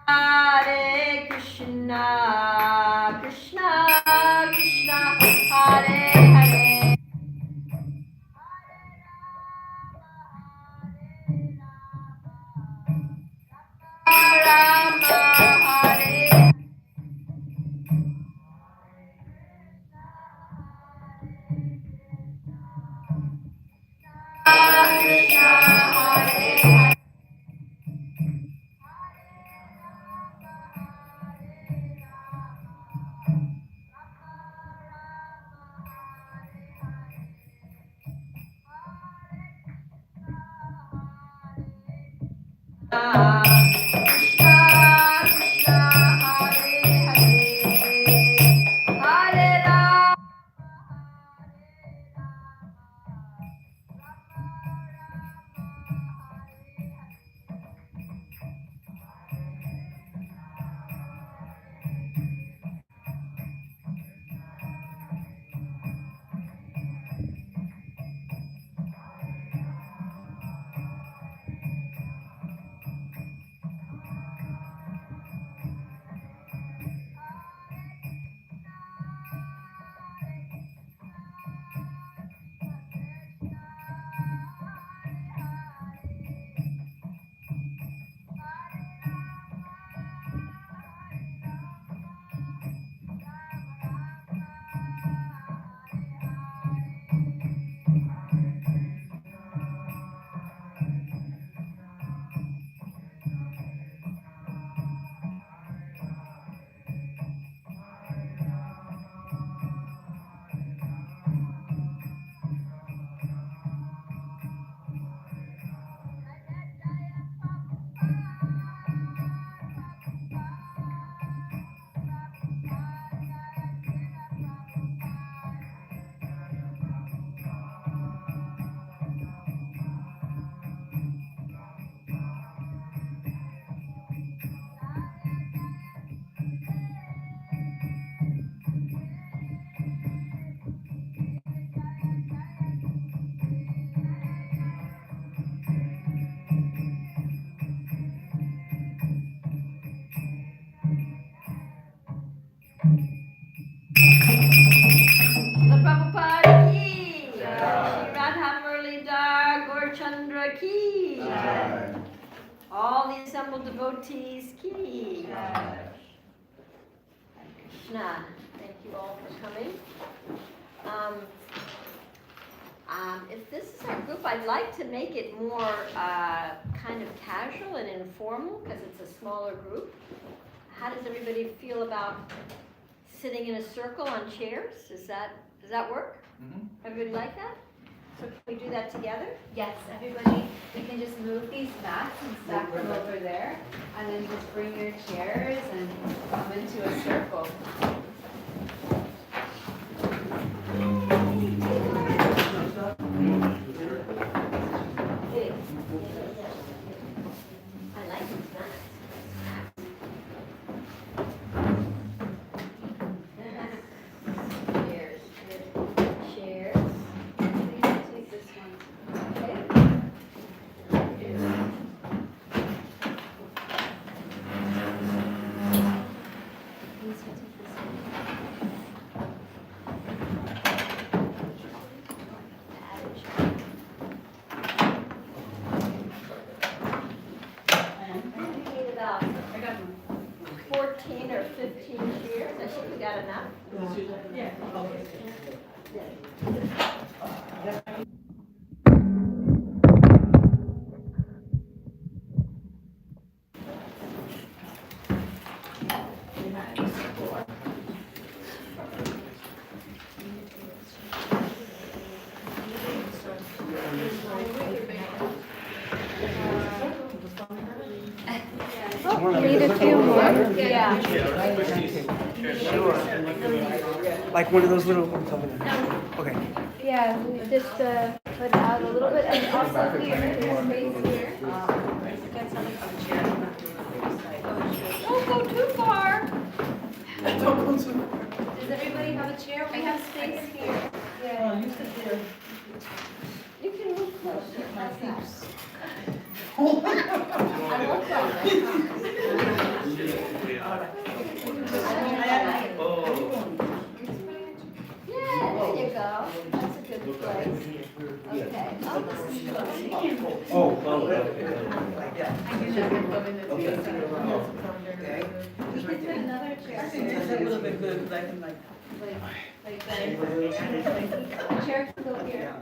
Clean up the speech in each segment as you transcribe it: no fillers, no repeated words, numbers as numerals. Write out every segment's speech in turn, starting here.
Hare Krishna, Krishna Krishna, Hare Hare, Rama Hare Krishna, Hare Hare. Krishna Krishna, Hare Hare, Hare Rama, Prabhupada ki, Shri Radha Murlidhar Gaur Chandra ki, all the assembled devotees ki. Krishna, thank you all for coming. If this is our group, I'd like to make it more kind of casual and informal because it's a smaller group. How does everybody feel about sitting in a circle on chairs? Does that work? Mm-hmm. Everybody like that? So can we do that together? Yes, everybody, you can just move these mats and stack them over there, and then just bring your chairs and come into a circle. I like these mats. up. Need a few more? Yeah. Like one of those little. Okay. Yeah, we just put it out a little bit and also here, there's space here. Don't go too far. Does everybody have a chair? We have space here. Yeah. You can move closer. How's that? I look Yeah, there you go. That's a good place. Okay. Oh, this is good. We can put another chair. Like that. Chair can go here.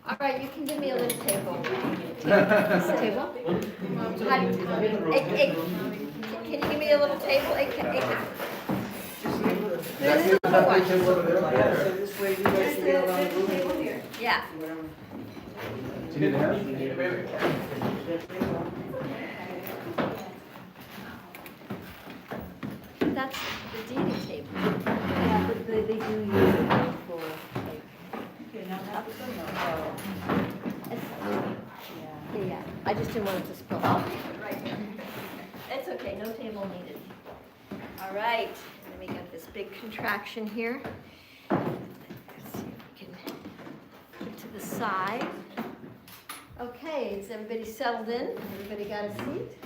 All right, you can give me a little table. This table? Can you give me a little table? There's This another one. way you guys can get around the room. Table here. Yeah. Do you need help? That's the Didi table. Yeah, but they do use it for like. Yeah, I just didn't want it to spill. I'll keep it right here. It's okay, no table needed. All right, let me get this big contraction here. Let's see if we can get to the side. Okay, is everybody settled in? Everybody got a seat?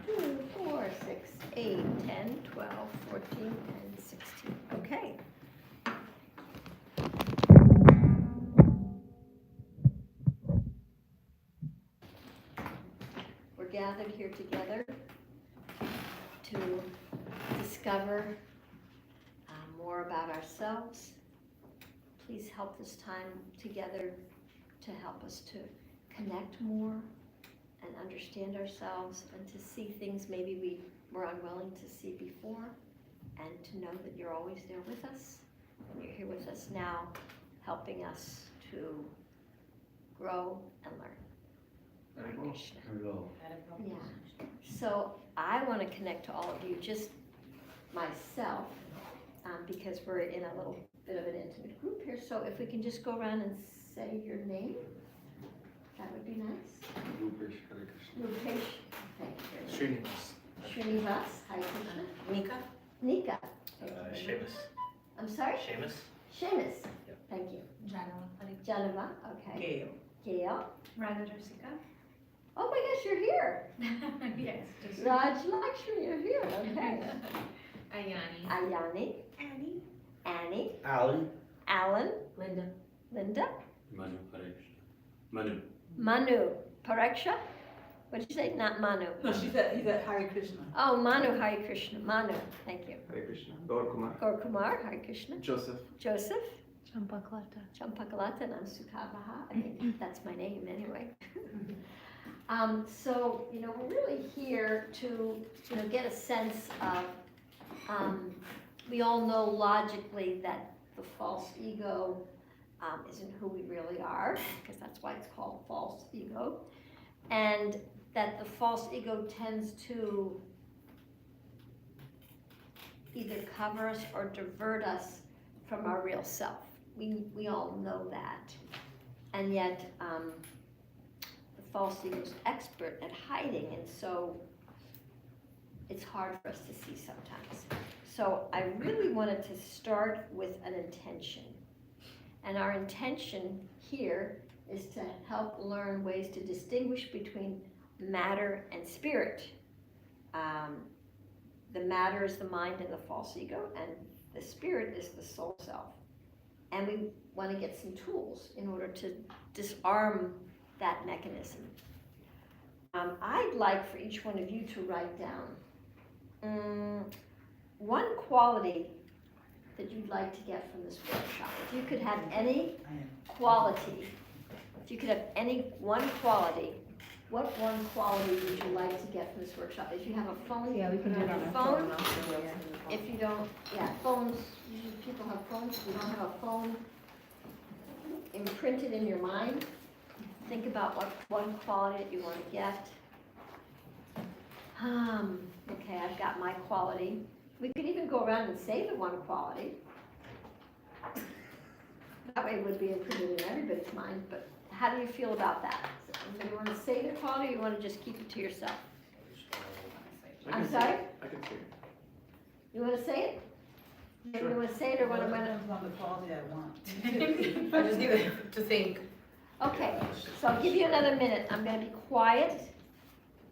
2, 4, 6, 8, 10, 12, 14, and 16. Okay. We're gathered here together to discover more about ourselves. Please help this time together to help us to connect more and understand ourselves and to see things maybe we were unwilling to see before, and to know that you're always there with us and you're here with us now, helping us to grow and learn. Hare Krishna. Yeah. So I want to connect to all of you, just myself, because we're in a little bit of an intimate group here. So if we can just go around and say your name, that would be nice. Rupesh, thank you. Srinivas, Hare Krishna. Nika? Nika. Seamus. I'm sorry? Seamus? Seamus. Yep. Thank you. Janava. Janava, okay. Gail. Gail. Radha Jessica. Oh my gosh, you're here. Yes. Raj Lakshmi, you're here, okay. Ayani. Ayani. Annie. Annie. Alan. Alan. Linda. Linda. Manu Paresh. Manu. Manu. Pareksha? What did you say? Not Manu. No, he's at Hare Krishna. Oh, Manu, Hare Krishna. Manu, thank you. Hare Krishna. Gaur Kumar. Gaur Kumar, Hare Krishna. Joseph. Joseph. Champaklata. Champakalata, and I'm Sukhavaha. I think that's my name anyway. So, we're really here to, get a sense of, we all know logically that the false ego isn't who we really are, because that's why it's called false ego. And that the false ego tends to either cover us or divert us from our real self. We all know that. And yet, the false ego is expert at hiding, and so it's hard for us to see sometimes. So I really wanted to start with an intention. And our intention here is to help learn ways to distinguish between matter and spirit. The matter is the mind and the false ego, and the spirit is the soul self. And we want to get some tools in order to disarm that mechanism. I'd like for each one of you to write down one quality that you'd like to get from this workshop. If you could have any quality, if you could have any one quality, what one quality would you like to get from this workshop? If you have a phone, Yeah, we can do it on your our phone. phone. If you don't, phones, usually people have phones. If you don't have a phone imprinted in your mind, think about what one quality that you want to get. Okay, I've got my quality. We could even go around and say the one quality. That way it would be imprinted in everybody's mind, but how do you feel about that? Does anybody want to say the quality, or you want to just keep it to yourself? I'm sorry? I can see it. You want to say it? Maybe you want to say it, or want to? Depends on the quality I want. I just need to think. Okay, so I'll give you another minute. I'm going to be quiet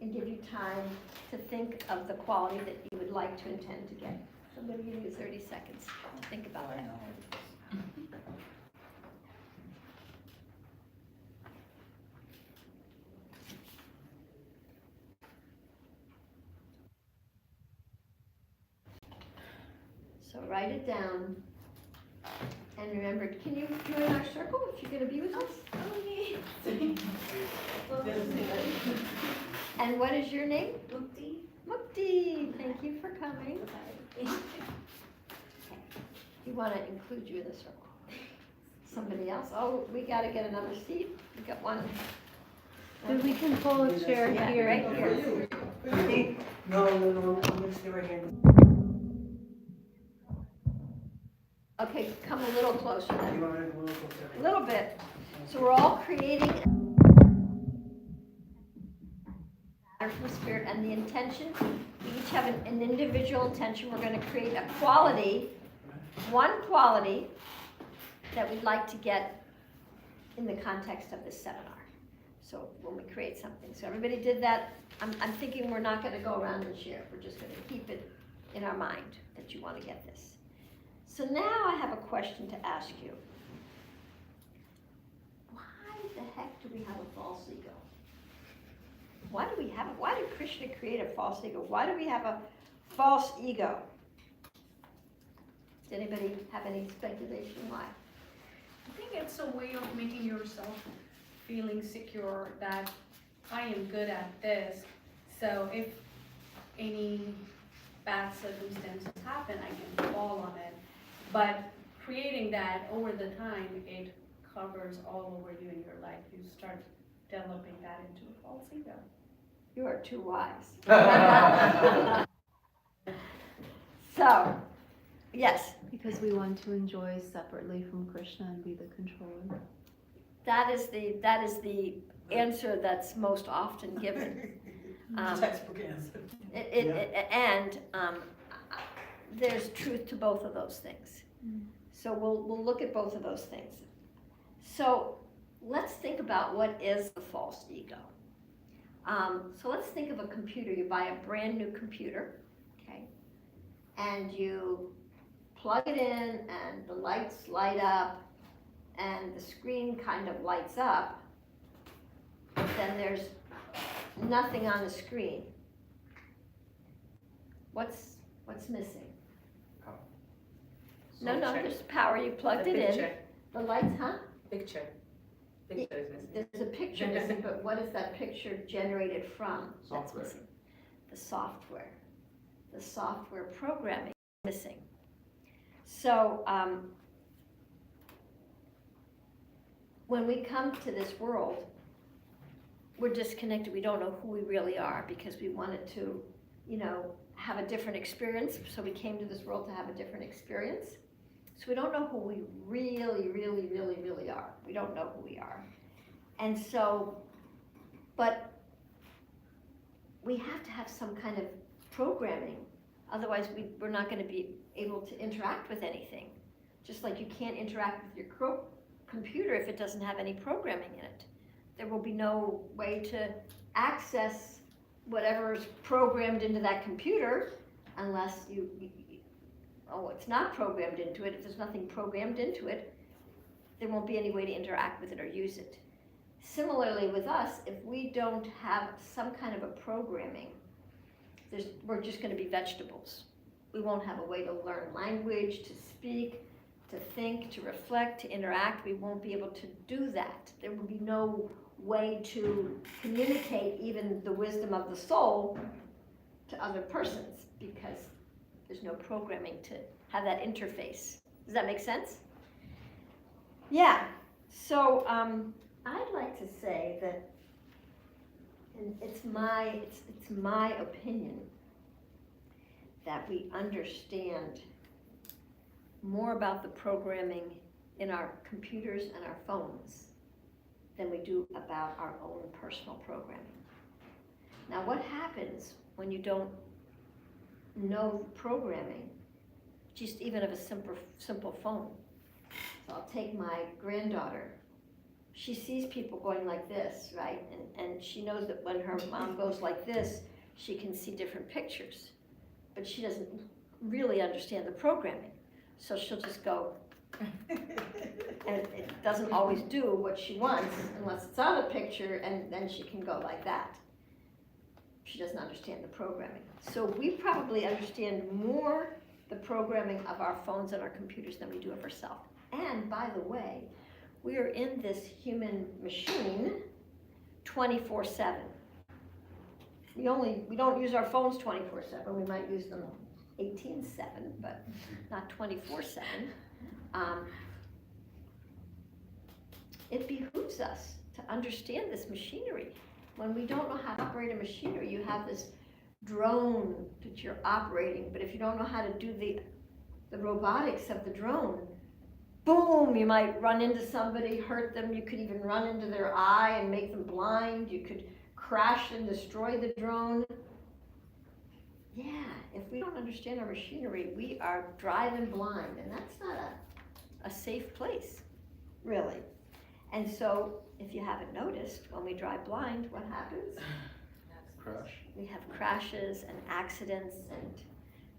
and give you time to think of the quality that you would like to intend to get. So I'm going to give you 30 seconds to think about that. So write it down. And remember, can you join our circle if you're going to be with us? And what is your name? Mukti. Thank you for coming. Okay. We want to include you in the circle. Somebody else? Oh, we got to get another seat. We got one. But we can pull a chair Yeah, here. right here. No, I'm gonna stay right here. Okay, come a little closer You then. want me to go a little closer? A little bit. So we're all creating from spirit, and the intention, we each have an individual intention. We're going to create a quality, one quality that we'd like to get in the context of this seminar. So when we create something. So everybody did that. I'm thinking we're not going to go around and share. We're just going to keep it in our mind that you want to get this. So now I have a question to ask you. Why the heck do we have a false ego? Why do we have it? Why did Krishna create a false ego? Why do we have a false ego? Does anybody have any speculation why? I think it's a way of making yourself feeling secure that I am good at this, so if any bad circumstances happen, I can fall on it. But creating that over the time, it covers all over you in your life. You start developing that into a false ego. You are too wise. So, yes, Because we want to enjoy separately from Krishna and be the controller. that is the answer that's most often given. Textbook answer. There's truth to both of those things. So we'll look at both of those things. So let's think about what is the false ego. So let's think of a computer. You buy a brand new computer, okay, and you plug it in, and the lights light up, and the screen kind of lights up. But then there's nothing on the screen. What's missing? No, there's power. You plugged it in. The lights, huh? Picture. Picture is missing. There's a picture missing, but what is that picture generated from? That's Software. missing. The software. The software programming is missing. So when we come to this world, we're disconnected. We don't know who we really are because we wanted to, have a different experience. So we came to this world to have a different experience. So we don't know who we really, really, really, really are. We don't know who we are. And so, but we have to have some kind of programming. Otherwise, we're not going to be able to interact with anything. Just like you can't interact with your computer if it doesn't have any programming in it. There will be no way to access whatever is programmed into that computer unless it's not programmed into it. If there's nothing programmed into it, there won't be any way to interact with it or use it. Similarly with us, if we don't have some kind of a programming, we're just gonna be vegetables. We won't have a way to learn language, to speak, to think, to reflect, to interact. We won't be able to do that. There will be no way to communicate even the wisdom of the soul to other persons because there's no programming to have that interface. Does that make sense? Yeah, so I'd like to say that, and it's my opinion, that we understand more about the programming in our computers and our phones than we do about our own personal programming. Now, what happens when you don't know programming, just even of a simple phone? So I'll take my granddaughter. She sees people going like this, right? And she knows that when her mom goes like this, she can see different pictures. But she doesn't really understand the programming. So she'll just go, and it doesn't always do what she wants unless it's on a picture, and then she can go like that. She doesn't understand the programming. So we probably understand more the programming of our phones and our computers than we do of ourselves. And by the way, we are in this human machine 24/7. We don't use our phones 24/7. We might use them 18/7, but not 24/7. It behooves us to understand this machinery. When we don't know how to operate a machinery, you have this drone that you're operating, but if you don't know how to do the robotics of the drone, boom, you might run into somebody, hurt them. You could even run into their eye and make them blind. You could crash and destroy the drone. Yeah, if we don't understand our machinery, we are driving blind, and that's not a safe place, really. And so, if you haven't noticed, when we drive blind, what happens? Crash. We have crashes and accidents and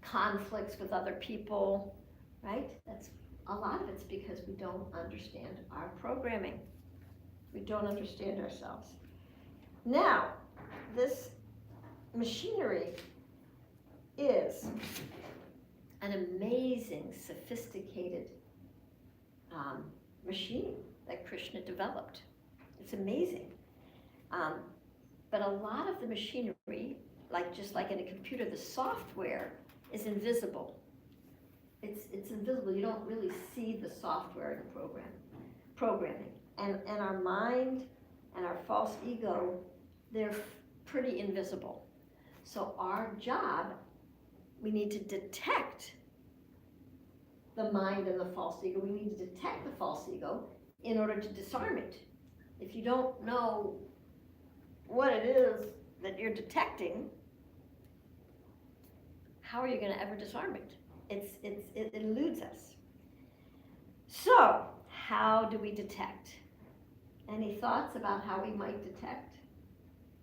conflicts with other people, right? That's a lot of it's because we don't understand our programming. We don't understand ourselves. Now, this machinery is an amazing, sophisticated machine that Krishna developed. It's amazing. But a lot of the machinery, just like in a computer, the software is invisible. It's invisible. You don't really see the software in programming. And our mind and our false ego, they're pretty invisible. So our job, we need to detect the mind and the false ego. We need to detect the false ego in order to disarm it. If you don't know what it is that you're detecting, how are you going to ever disarm it? It eludes us. So, how do we detect? Any thoughts about how we might detect?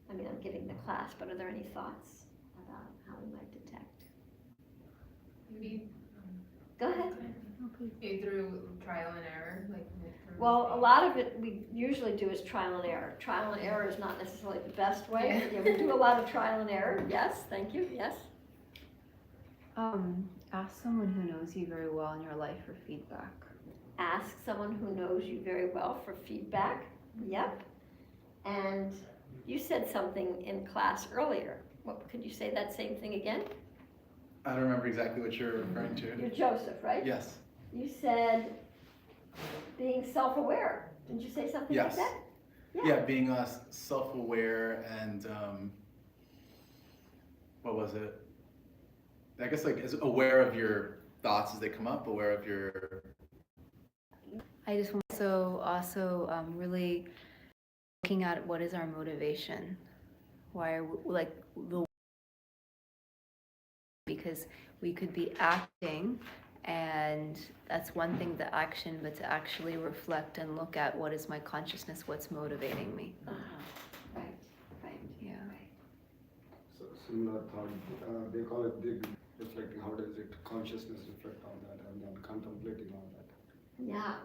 I mean, I'm giving the class, but are there any thoughts about how we might detect? Maybe. Go ahead. Maybe through trial and error, Well, a lot of it we usually do is trial and error. Trial and error is not necessarily the best way. Yeah, we do a lot of trial and error. Yes, thank you. Yes. Ask someone who knows you very well in your life for feedback. Ask someone who knows you very well for feedback. Yep. And you said something in class earlier. What, could you say that same thing again? I don't remember exactly what you're referring to. You're Joseph, right? Yes. You said being self-aware. Didn't you say something Yes. like that? Yeah, being self-aware and what was it? I guess as aware of your thoughts as they come up, aware of your. I just want to also really looking at what is our motivation. Why are we, because we could be acting, and that's one thing, the action, but to actually reflect and look at what is my consciousness, what's motivating me. Right. Yeah. So similar thought, they call it big reflecting. How does it consciousness reflect on that, and then contemplating on that? Yeah.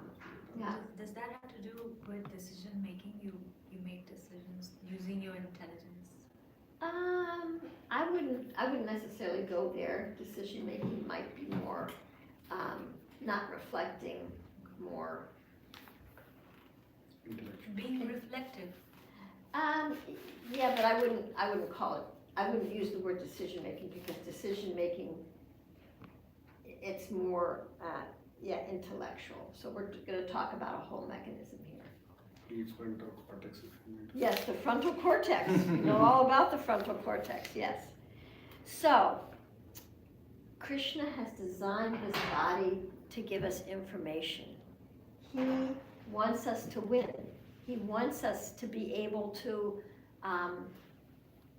Yeah. Does that have to do with decision making? You you make decisions using your intelligence? I wouldn't necessarily go there. Decision making might be more, not reflecting, more, Intellectual. Being reflective. yeah, but I wouldn't call it, I wouldn't use the word decision making, because decision making, it's more, intellectual. So we're gonna talk about a whole mechanism here. Prefrontal cortex. Yes, the frontal cortex. We know all about the frontal cortex, yes. So, Krishna has designed his body to give us information. He wants us to win. He wants us to be able to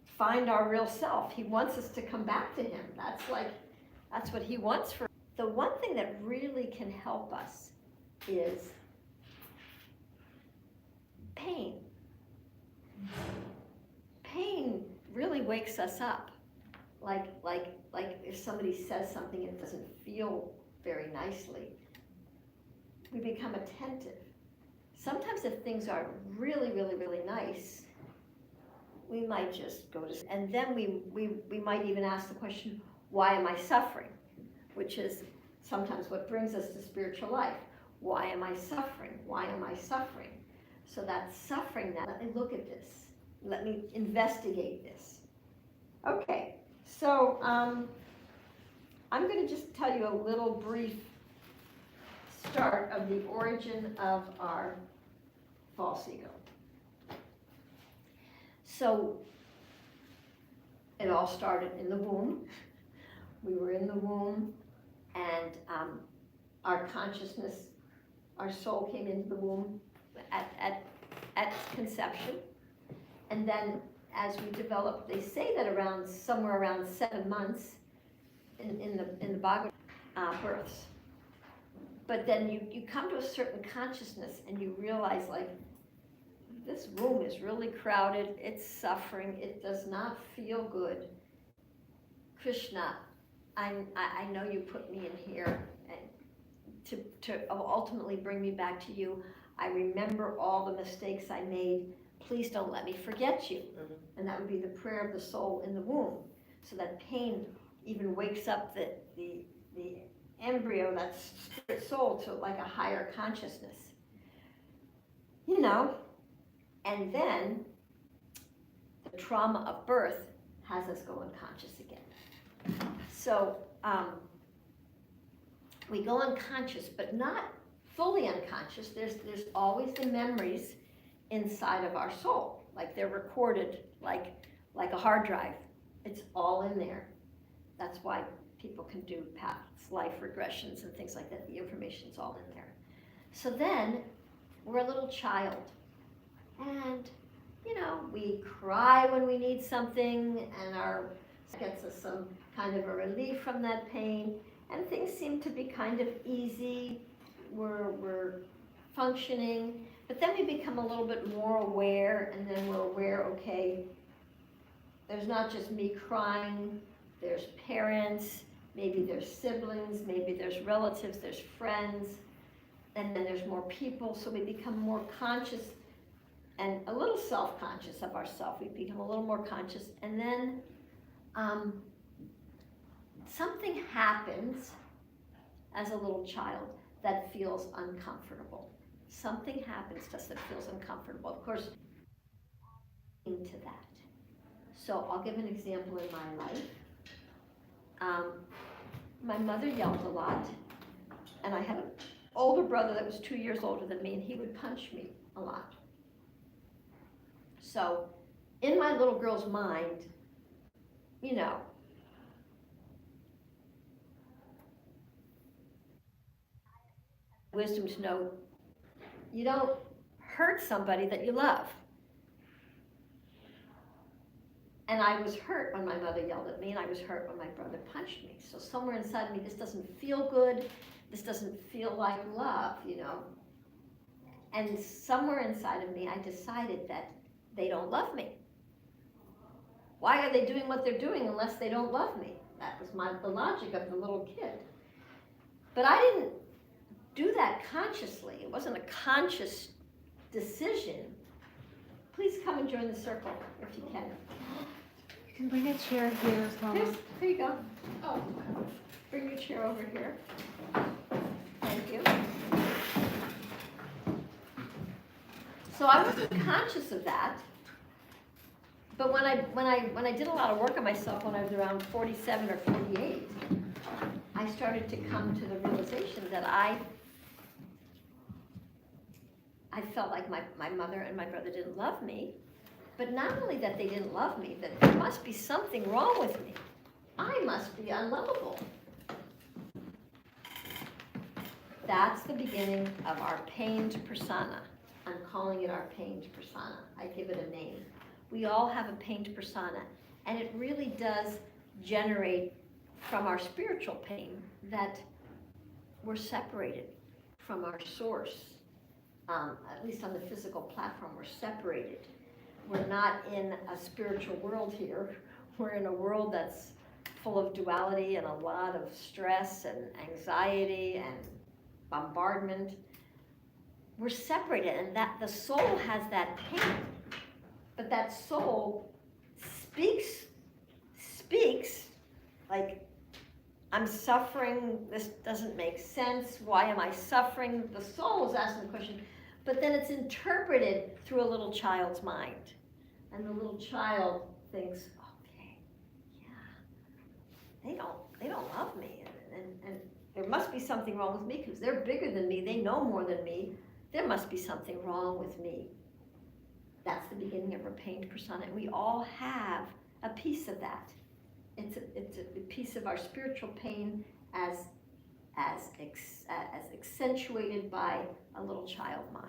find our real self. He wants us to come back to him. That's what he wants for us. The one thing that really can help us is pain. Pain really wakes us up. Like if somebody says something and it doesn't feel very nicely, we become attentive. Sometimes if things are really, really, really nice, we might just go to, and then we might even ask the question, why am I suffering? Which is sometimes what brings us to spiritual life. Why am I suffering? Why am I suffering? So that suffering, now let me look at this. Let me investigate this. Okay, so I'm going to just tell you a little brief start of the origin of our false ego. So it all started in the womb. We were in the womb, and our consciousness, our soul came into the womb at conception. And then as we developed, they say that somewhere around 7 months in the Bhagavad births. But then you come to a certain consciousness and you realize, like, this womb is really crowded, it's suffering, it does not feel good. Krishna, I know you put me in here to ultimately bring me back to you. I remember all the mistakes I made. Please don't let me forget you. And that would be the prayer of the soul in the womb. So that pain even wakes up the embryo, that spirit soul, to like a higher consciousness. You know, and then the trauma of birth has us go unconscious again. So we go unconscious, but not fully unconscious. There's always the memories inside of our soul, like they're recorded, like a hard drive. It's all in there. That's why people can do past life regressions and things like that. The information's all in there. So then we're a little child, and we cry when we need something, and our gets us some kind of a relief from that pain, and things seem to be kind of easy. We're functioning, but then we become a little bit more aware, and then we're aware, okay, there's not just me crying, there's parents, maybe there's siblings, maybe there's relatives, there's friends, and then there's more people, so we become more conscious and a little self-conscious of ourselves. We become a little more conscious, and then something happens as a little child that feels uncomfortable. Something happens to us that feels uncomfortable. Of course, into that. So I'll give an example in my life. My mother yelled a lot, and I had an older brother that was 2 years older than me, and he would punch me a lot. So in my little girl's mind, wisdom to know you don't hurt somebody that you love. And I was hurt when my mother yelled at me, and I was hurt when my brother punched me. So somewhere inside of me, this doesn't feel good. This doesn't feel like love, And somewhere inside of me, I decided that they don't love me. Why are they doing what they're doing unless they don't love me? That was the logic of the little kid. But I didn't do that consciously. It wasn't a conscious decision. Please come and join the circle if you can. You can bring a chair here, Here you go. Oh, bring your chair over here. Thank you. So I wasn't conscious of that. But when I did a lot of work on myself when I was around 47 or 48, I started to come to the realization that I felt like my mother and my brother didn't love me, but not only that they didn't love me, that there must be something wrong with me. I must be unlovable. That's the beginning of our pained persona. I'm calling it our pained persona. I give it a name. We all have a pained persona, and it really does generate from our spiritual pain that we're separated from our source. At least on the physical platform, we're separated. We're not in a spiritual world here. We're in a world that's full of duality and a lot of stress and anxiety and bombardment. We're separated, and that the soul has that pain. But that soul speaks like, I'm suffering, this doesn't make sense, why am I suffering? The soul is asking the question, but then it's interpreted through a little child's mind. And the little child thinks, okay, yeah, they don't love me, and there must be something wrong with me because they're bigger than me, they know more than me, there must be something wrong with me. That's the beginning of our pained persona, and we all have a piece of that. It's a piece of our spiritual pain as accentuated by a little child mind.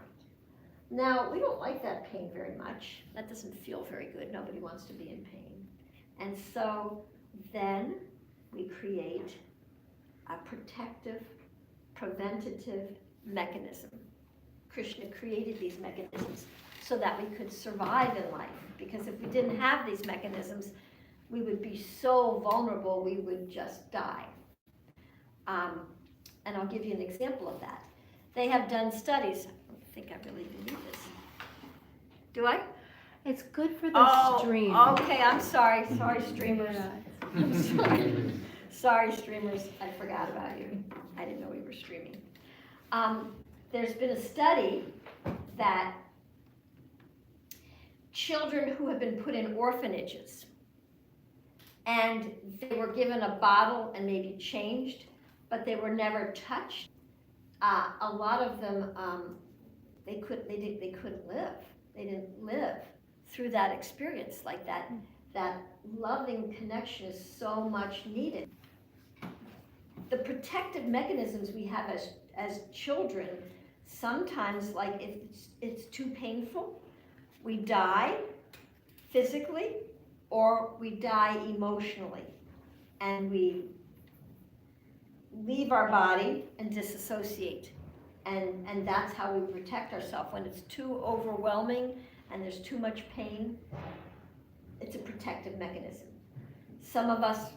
Now, we don't like that pain very much. That doesn't feel very good. Nobody wants to be in pain. And so then we create a protective, preventative mechanism. Krishna created these mechanisms so that we could survive in life. Because if we didn't have these mechanisms, we would be so vulnerable, we would just die. And I'll give you an example of that. They have done studies. I don't think I really even need this. Do I? It's good for the stream. Okay, I'm sorry. Sorry, streamers. Yeah. I'm sorry. Sorry, streamers. I forgot about you. I didn't know we were streaming. There's been a study that children who have been put in orphanages and they were given a bottle and maybe changed, but they were never touched. A lot of them, they couldn't live. They didn't live through that experience like that. That loving connection is so much needed. The protective mechanisms we have as children, sometimes, like if it's too painful, we die physically or we die emotionally, and we leave our body and disassociate, and that's how we protect ourselves. When it's too overwhelming and there's too much pain, it's a protective mechanism. Some of us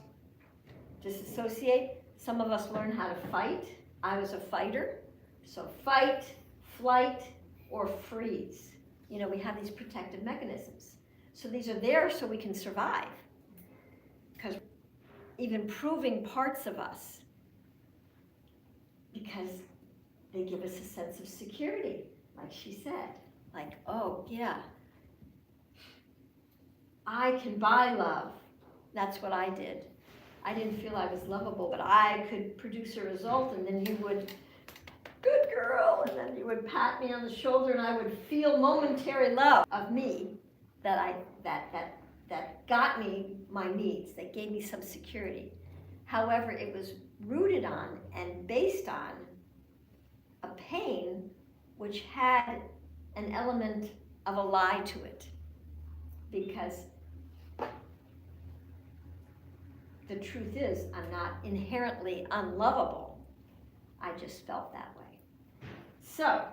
disassociate, some of us learn how to fight. I was a fighter, so fight, flight, or freeze. You know, we have these protective mechanisms. So these are there so we can survive, because even proving parts of us, because they give us a sense of security, like she said, like, oh yeah, I can buy love. That's what I did. I didn't feel I was lovable, but I could produce a result, and then you would, good girl, and then you would pat me on the shoulder, and I would feel momentary love of me that got me my needs, that gave me some security. However, it was rooted on and based on a pain which had an element of a lie to it, because the truth is I'm not inherently unlovable. I just felt that way. So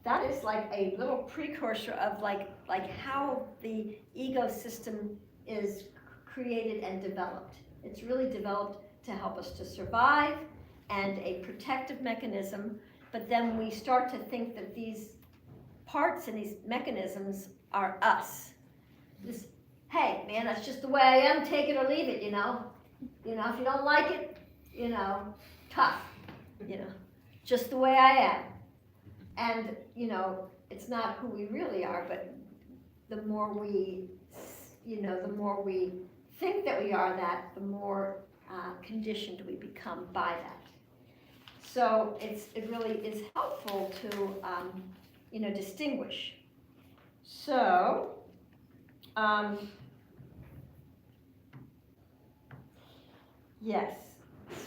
that is like a little precursor of like how the ego system is created and developed. It's really developed to help us to survive and a protective mechanism, but then we start to think that these parts and these mechanisms are us. This, hey, man, that's just the way I am, take it or leave it, you know? You know, if you don't like it, you know, tough, you know, just the way I am. And, you know, it's not who we really are, but the more we, you know, the more we think that we are that, the more conditioned we become by that. So it really is helpful to, you know, distinguish. So, yes,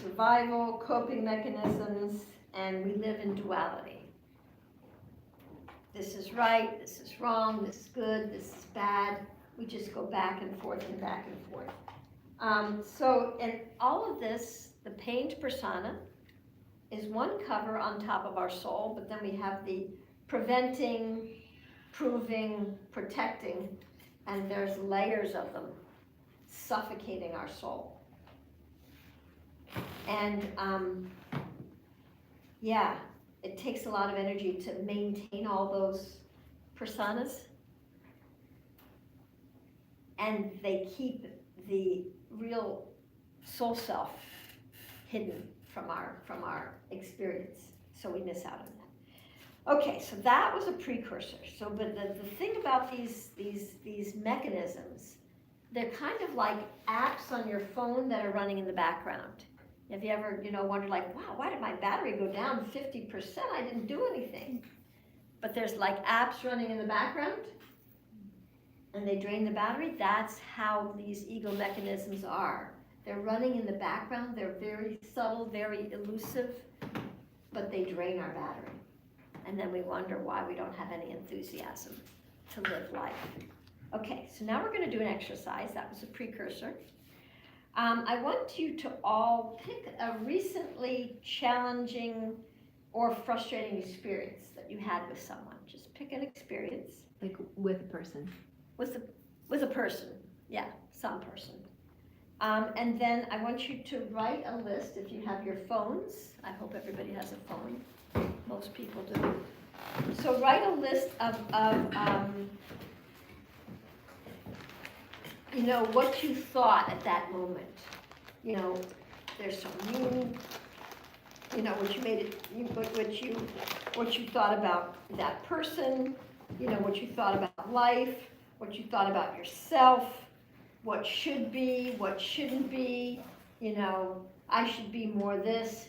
survival, coping mechanisms, and we live in duality. This is right, this is wrong, this is good, this is bad. We just go back and forth and back and forth. So in all of this, the pained persona is one cover on top of our soul, but then we have the preventing, proving, protecting, and there's layers of them suffocating our soul. And yeah, it takes a lot of energy to maintain all those personas, and they keep the real soul self hidden from our experience, so we miss out on that. Okay, so that was a precursor. So, but the thing about these mechanisms, they're kind of like apps on your phone that are running in the background. Have you ever, you know, wondered like, wow, why did my battery go down 50%? I didn't do anything. But there's like apps running in the background, and they drain the battery. That's how these ego mechanisms are. They're running in the background. They're very subtle, very elusive, but they drain our battery. And then we wonder why we don't have any enthusiasm to live life. Okay, so now we're going to do an exercise. That was a precursor. I want you to all pick a recently challenging or frustrating experience that you had with someone. Just pick an experience. Like with a person. With a person, yeah, some person. And then I want you to write a list if you have your phones. I hope everybody has a phone. Most people do. So write a list of you know, what you thought at that moment. You know, there's some you know, what you made it, what you thought about that person, you know, what you thought about life, what you thought about yourself, what should be, what shouldn't be, you know, I should be more this,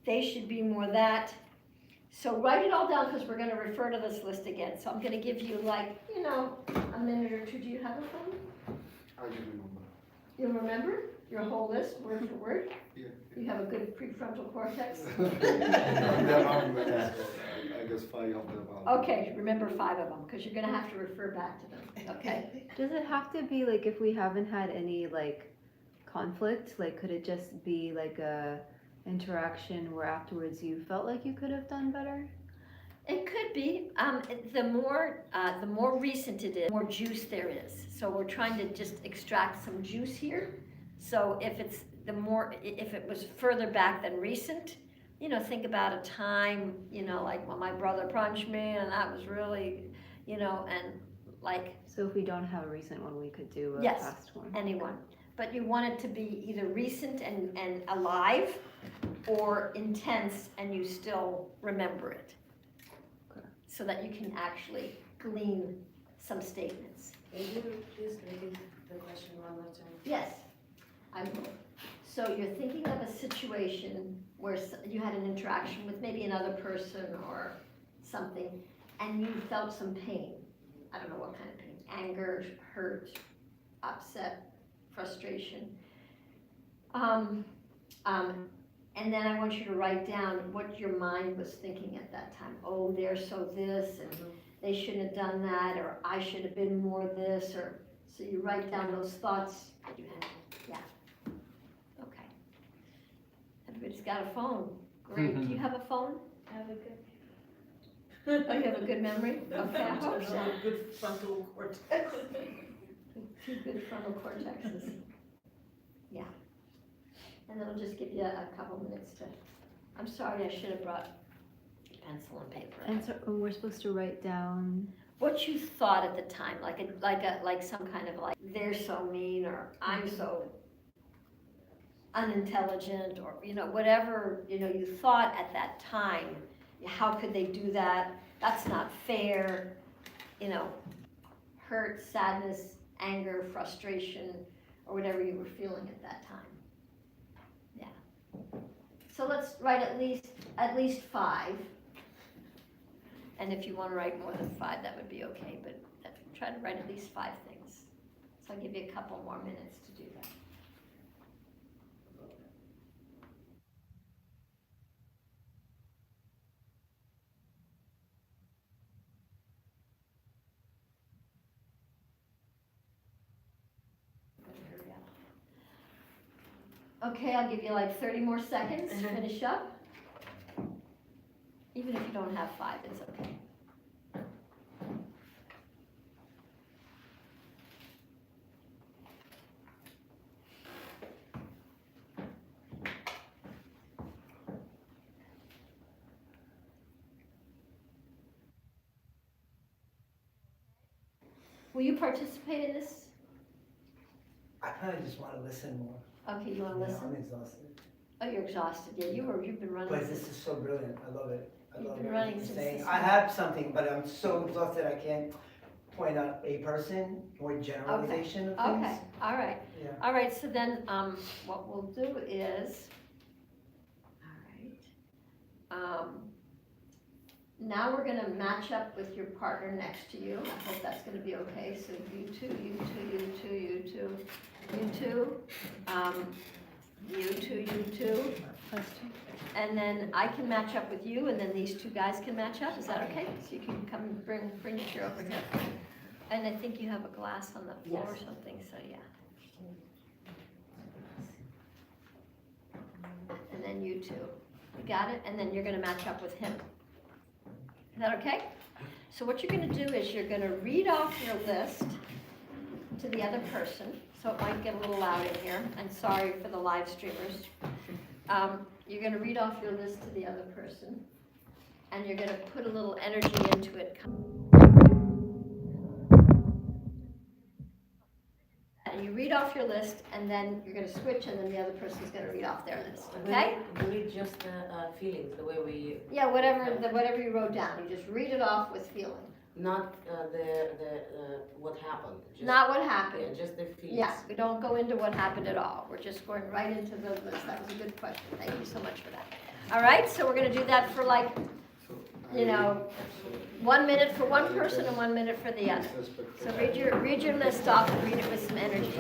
they should be more that. So write it all down because we're going to refer to this list again. So I'm going to give you like, you know, a minute or two. Do you have a phone? I do remember. You remember your whole list, word for word? Yeah. You have a good prefrontal cortex? They're not many, so I guess 5 of them are. Okay, remember 5 of them because you're going to have to refer back to them. Okay. Does it have to be like if we haven't had any like conflict? Like could it just be like a interaction where afterwards you felt like you could have done better? It could be. The more recent it is, the more juice there is. So we're trying to just extract some juice here. So if it was further back than recent, you know, think about a time, you know, like when my brother punched me and that was really, you know, and like. So if we don't have a recent one, we could do a Yes, past one. anyone. But you want it to be either recent and alive or intense and you still remember it. Okay. So that you can actually glean some statements. Can you please repeat the question one more time? Yes, I will. So you're thinking of a situation where you had an interaction with maybe another person or something and you felt some pain. I don't know what kind of pain. Anger, hurt, upset, frustration. And then I want you to write down what your mind was thinking at that time. Oh, they're so this, and they shouldn't have done that, or I should have been more this, or so you write down those thoughts that you had. Yeah. Okay. Everybody's got a phone. Great. Do you have a phone? I have a good. Oh, you have a good memory? Okay, I hope so. Good frontal cortex. 2 good frontal cortexes. Yeah. And it'll just give you a couple minutes to, I'm sorry, I should have brought pencil and paper. And so we're supposed to write down. what you thought at the time, like some kind of like, they're so mean, or I'm so unintelligent, or, whatever, you thought at that time. How could they do that? That's not fair, hurt, sadness, anger, frustration, or whatever you were feeling at that time. Yeah. So let's write at least 5. And if you want to write more than 5, that would be okay, but try to write at least 5 things. So I'll give you a couple more minutes to do that. Okay, I'll give you like 30 more seconds to finish up. Even if you don't have 5, it's okay. Will you participate in this? I kind of just want to listen more. Okay, you want to I'm listen? exhausted. Oh, you're exhausted. Yeah, you've been running. But this is so brilliant. I love it. I You've love been everything running you're since saying. this I have something, but I'm so exhausted I can't point out a person or generalization of things. Okay, all right. Yeah. All right, so then, what we'll do is, now we're gonna match up with your partner next to you. I hope that's gonna be okay. So you two, you two, you two, you two, you two, you two, you two. And then I can match up with you, and then these 2 guys can match up. Is that okay? So you can come and bring your chair over here. And I think you have a glass on the floor or something, so yeah. And then you two. You got it? And then you're gonna match up with him. Is that okay? So what you're gonna do is you're gonna read off your list to the other person. So it might get a little loud in here, and sorry for the live streamers. You're gonna read off your list to the other person, and you're gonna put a little energy into it. And you read off your list, and then you're gonna switch, and then the other person's gonna read off their list, okay? We read just the feelings, the way we, Yeah, whatever you wrote down, you just read it off with feeling. not what happened. Just, Not what happened. Yeah, just the feelings. Yeah, we don't go into what happened at all. We're just going right into the list. That was a good question. Thank you so much for that. All right, so we're gonna do that for 1 minute for one person and 1 minute for the other. So read your list off and read it with some energy.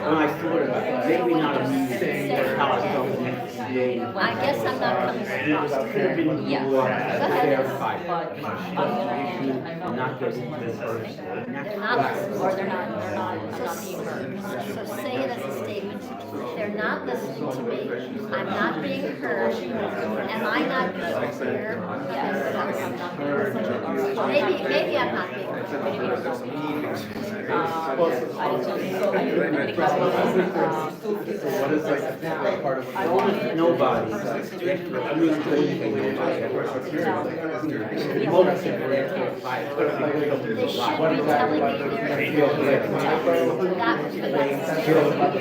All right. Maybe not saying how I felt the next day. I guess I'm not coming across clear. Yeah. Go ahead. Not getting to this person. They're not listening, or they're not being heard. So say it as a statement. They're not listening to me. I'm not being heard. Am I not being clear? Yes. Maybe I'm not being heard. What is like part of Nobody. I mean, most people They should be telling me that was the best. They should be telling me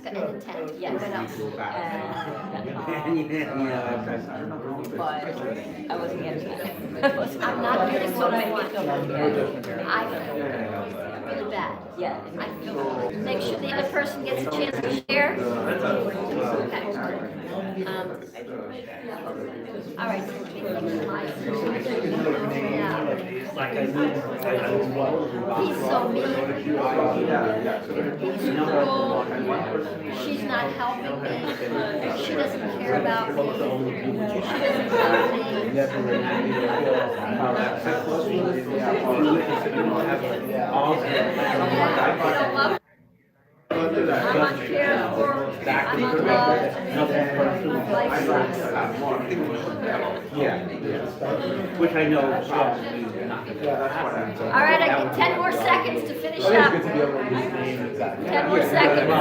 and intent. Yeah, what else? But I wasn't getting it. I'm not getting what I want. I feel really bad. Yeah. I feel, make sure the other person gets a chance to share. Okay. All right. Yeah. He's so mean. He's cruel. She's not helping me. She doesn't care about me. She doesn't love me. All Yeah, I don't love I'm uncared for, I'm unloved, life sucks. Yeah, which I know is probably not. All right, I get 10 more seconds to finish up. 10 more seconds.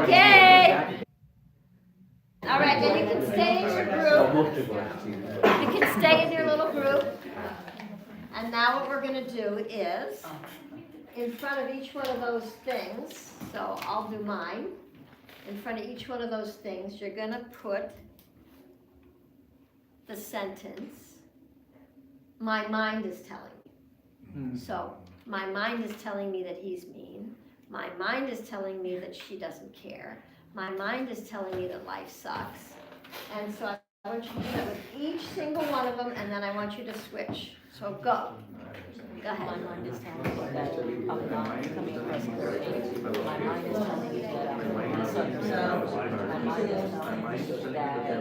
Okay. All right, then you can stay in your group. You can stay in your little group. And now what we're gonna do is, in front of each one of those things, so I'll do mine. In front of each one of those things, you're gonna put the sentence, my mind is telling me. So, my mind is telling me that he's mean. My mind is telling me that she doesn't care. My mind is telling me that life sucks. And so I want you to do that with each single one of them, and then I want you to switch. So go. Go ahead. My mind is telling me that I'm not coming across as perfect. My mind is telling me that I'm misunderstood. My mind is telling me that my mind is telling me I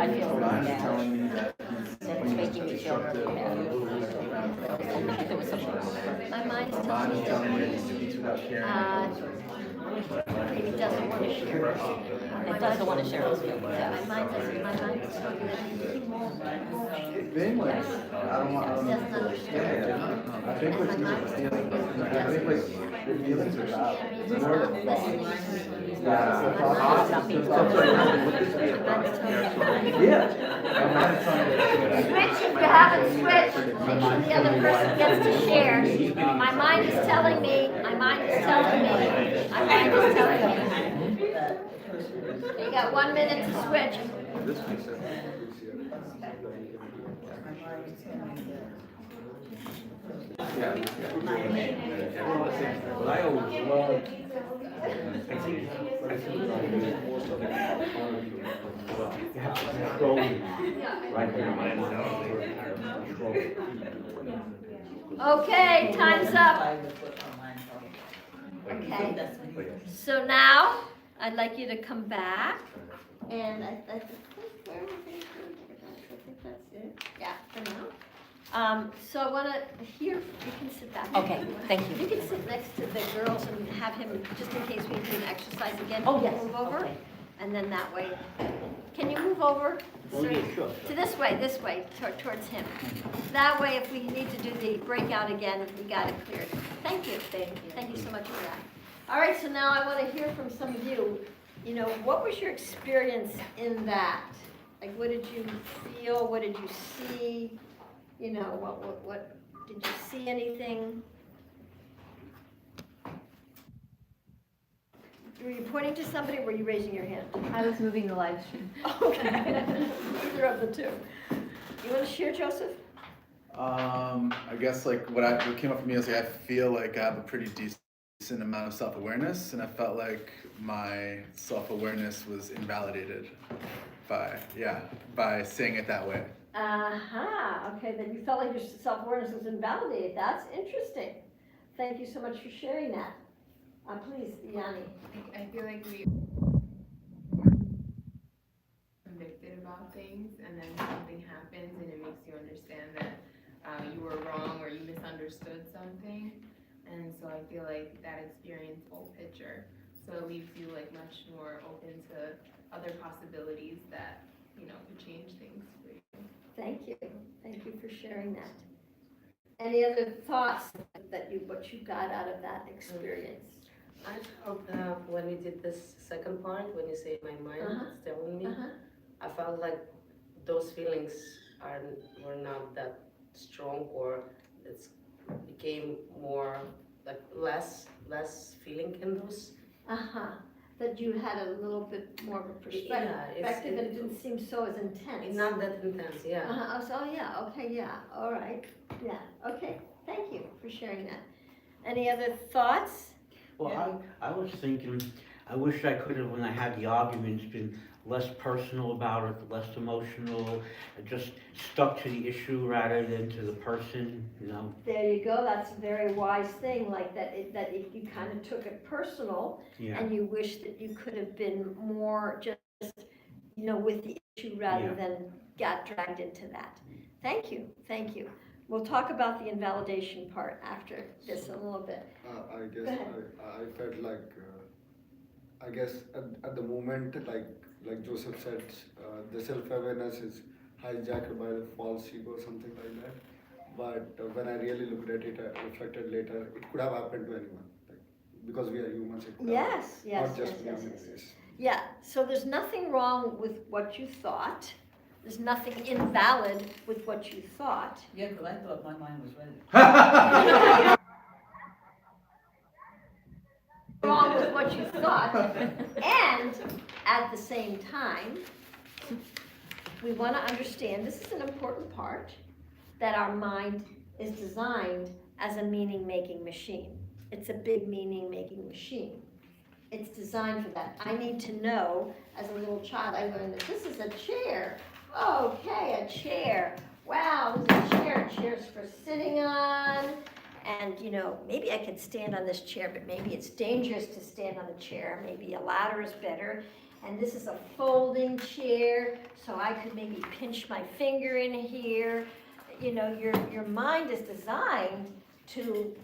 feel that it's making me feel really bad. There was something. My mind's telling me he doesn't want to share. It doesn't want to share his feelings. My mind is telling me that he won't I don't want. doesn't understand. I think And my mind is telling me I think like your feelings are valid. he's not listening. Switch if you haven't switched. Make sure the other person gets to share. My mind is telling me, my mind is telling me, my mind is telling me. You got 1 minute to switch. Well, I always love. I think you have to control it right there. Okay, time's up. Okay, so now I'd like you to come back and I think that's it. Yeah, for now. So I want to hear, you can sit back. Okay, thank you. You can sit next to the girls and have him, just in case we do an exercise again. Oh, yes, Move over, okay. and then that way. Can you move over? Oh, yeah, sure. To this way, towards him. That way, if we need to do the breakout again, we got it cleared. Thank you. Thank you so much for that. All right, so now I want to hear from some of you. You know, what was your experience in that? Like, what did you feel? What did you see? You know, what did you see anything? Were you pointing to somebody, or were you raising your hand? I was moving the live stream. Okay, either of the two. You want to share, Joseph? I guess like what came up for me is like I feel like I have a pretty decent amount of self-awareness, and I felt like my self-awareness was invalidated by saying it that way. Okay, then you felt like your self-awareness was invalidated. That's interesting. Thank you so much for sharing that. Please, Yanni. I feel like we convicted about things, and then something happens, and it makes you understand that you were wrong or you misunderstood something. And so I feel like that experience whole picture. So it leaves you like much more open to other possibilities that, you know, could change things for you. Thank you. Thank you for sharing that. Any other thoughts that what you got out of that experience? I felt when we did this second part, when you say my mind is telling me, I felt like those feelings were not that strong, or it became more like less feeling in those. That you had a little bit more of a perspective, and it didn't seem so as intense. It's not that intense, yeah. So yeah, okay, yeah, all right, yeah, okay. Thank you for sharing that. Any other thoughts? Well, I was thinking, I wish I could have, when I had the arguments, been less personal about it, less emotional, just stuck to the issue rather than to the person, you know? There you go, that's a very wise thing, like that, you kind of took it personal, Yeah. and you wish that you could have been more just, with the issue rather Yeah. than got dragged into that. Thank you, thank you. We'll talk about the invalidation part after this a little bit. I guess Go ahead. I felt like, I guess at the moment, like Joseph said, the self-awareness is hijacked by the false ego or something like that. But when I really looked at it, I reflected later, it could have happened to anyone. Like, because we are humans, it could have, Yes, not just yes. me. Yeah, so there's nothing wrong with what you thought. There's nothing invalid with what you thought. Yeah, because I thought my mind was ready. Wrong with what you thought. And at the same time, we want to understand, this is an important part, that our mind is designed as a meaning-making machine. It's a big meaning-making machine. It's designed for that. I need to know, as a little child, I learned that this is a chair. Okay, a chair. Wow, this is a chair. Chair's for sitting on. And, maybe I could stand on this chair, but maybe it's dangerous to stand on the chair. Maybe a ladder is better. And this is a folding chair, so I could maybe pinch my finger in here. Your mind is designed to,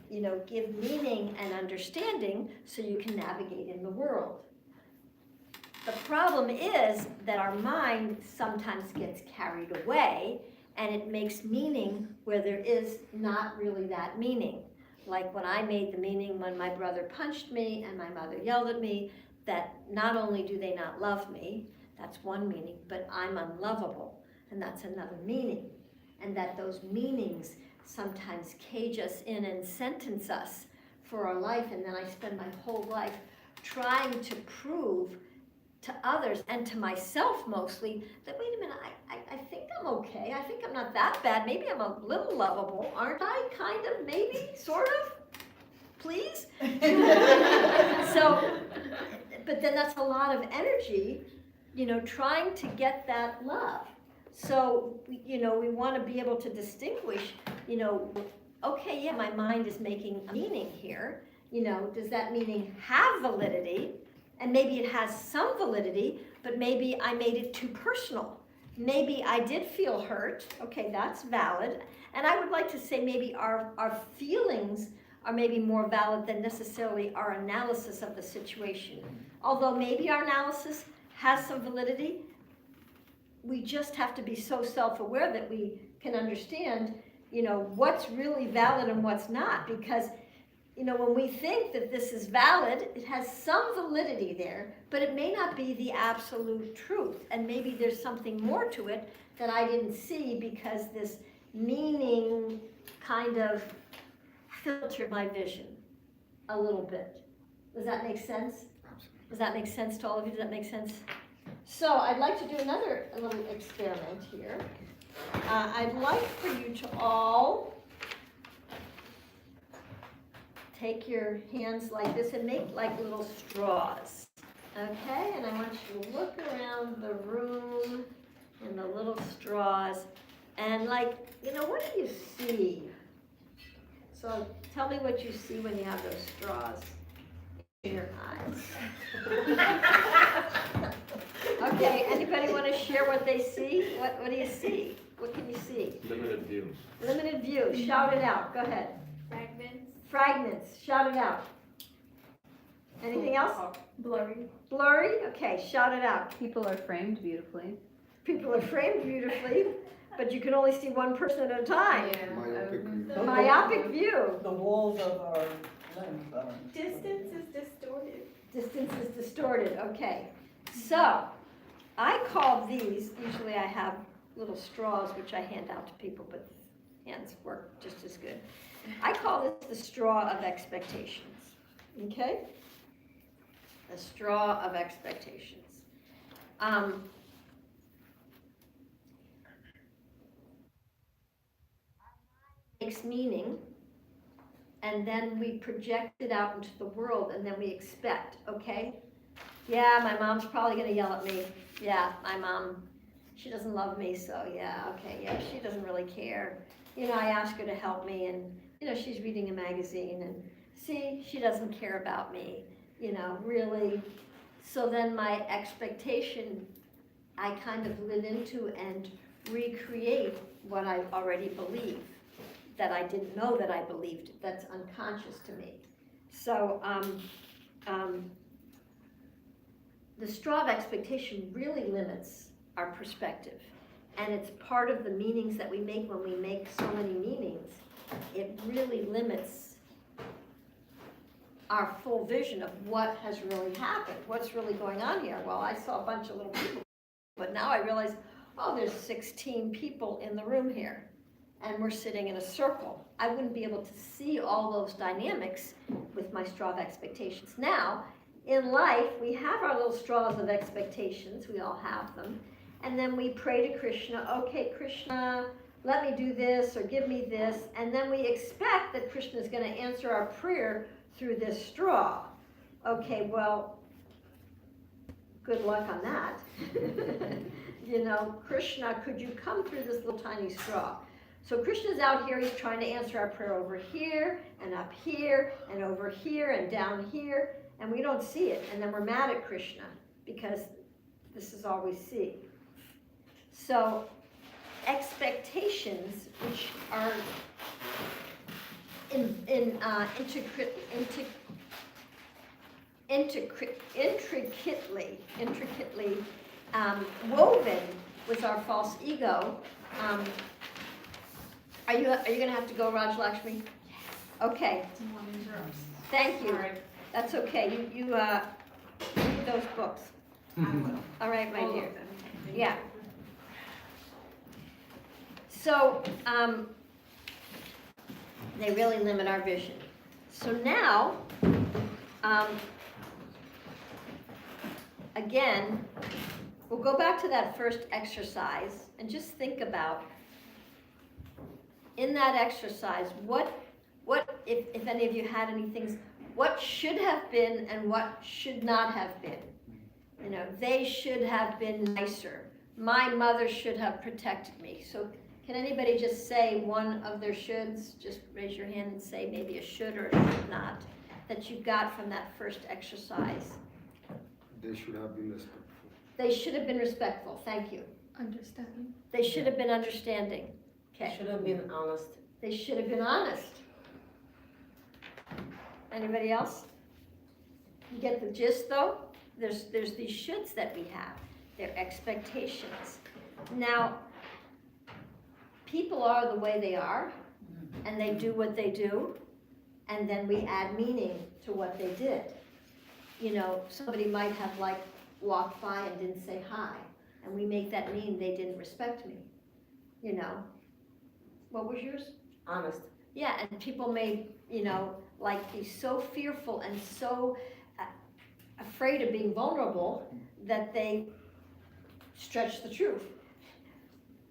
give meaning and understanding so you can navigate in the world. The problem is that our mind sometimes gets carried away and it makes meaning where there is not really that meaning. Like when I made the meaning when my brother punched me and my mother yelled at me, that not only do they not love me, that's one meaning, but I'm unlovable, and that's another meaning. And that those meanings sometimes cage us in and sentence us for our life, and then I spend my whole life trying to prove to others and to myself mostly that, wait a minute, I think I'm okay, I think I'm not that bad, maybe I'm a little lovable, aren't I? Kind of, maybe, sort of, please? So, but then that's a lot of energy, trying to get that love. So, we want to be able to distinguish, okay, yeah, my mind is making a meaning here. Does that meaning have validity? And maybe it has some validity, but maybe I made it too personal. Maybe I did feel hurt. Okay, that's valid. And I would like to say maybe our feelings are maybe more valid than necessarily our analysis of the situation. Although maybe our analysis has some validity, we just have to be so self-aware that we can understand, what's really valid and what's not. Because, when we think that this is valid, it has some validity there, but it may not be the absolute truth. And maybe there's something more to it that I didn't see because this meaning kind of filtered my vision a little bit. Does that make sense? Does that make sense to all of you? Does that make sense? So I'd like to do another little experiment here. I'd like for you to all take your hands like this and make like little straws. Okay? And I want you to look around the room in the little straws and what do you see? So tell me what you see when you have those straws in your eyes. Okay, anybody want to share what they see? What do you see? What can you see? Limited views. Limited view. Shout it out. Go ahead. Fragments. Fragments. Shout it out. Anything else? Blurry. Blurry? Okay, shout it out. People are framed beautifully. People are framed beautifully, but you can only see one person at a time. Myopic view. Myopic view. The walls of our lens are. Distance is distorted. Distance is distorted. Okay. So, I call these, usually I have little straws which I hand out to people, but hands work just as good. I call this the straw of expectations. Okay? The straw of expectations. Makes meaning, and then we project it out into the world, and then we expect, okay? Yeah, my mom's probably gonna yell at me. Yeah, my mom, she doesn't love me, so yeah, okay, yeah, she doesn't really care. You know, I ask her to help me and, you know, she's reading a magazine and, see, she doesn't care about me, you know, really. So then my expectation, I kind of live into and recreate what I already believe, that I didn't know that I believed, that's unconscious to me. So, the straw of expectation really limits our perspective. And it's part of the meanings that we make when we make so many meanings. It really limits our full vision of what has really happened, what's really going on here. Well, I saw a bunch of little people, but now I realize, oh, there's 16 people in the room here, and we're sitting in a circle. I wouldn't be able to see all those dynamics with my straw of expectations. Now, in life, we have our little straws of expectations, we all have them, and then we pray to Krishna, okay, Krishna, let me do this, or give me this, and then we expect that Krishna is going to answer our prayer through this straw. Okay, well, good luck on that. You know, Krishna, could you come through this little tiny straw? So Krishna's out here, he's trying to answer our prayer over here, and up here, and over here, and down here, and we don't see it, and then we're mad at Krishna, because this is all we see. So, expectations, which are intricately woven with our false ego. Are you going to have to go, Raj Lakshmi? Okay. Thank you. That's okay. You read those books. All right, my dear. Yeah. So, they really limit our vision. So now, again, we'll go back to that first exercise and just think about, in that exercise, what if any of you had any things, what should have been and what should not have been. You know, they should have been nicer. My mother should have protected me. So can anybody just say one of their shoulds? Just raise your hand and say maybe a should or a should not that you got from that first exercise. They should have been respectful. They should have been respectful. Thank you. Understanding. They should have been understanding. Okay. Should have been honest. They should have been honest. Anybody else? You get the gist though? There's these shoulds that we have. They're expectations. Now, people are the way they are, and they do what they do, and then we add meaning to what they did. You know, somebody might have like walked by and didn't say hi, and we make that mean they didn't respect me. You know, what was yours? Honest. Yeah, and people may, you know, like be so fearful and so afraid of being vulnerable that they stretch the truth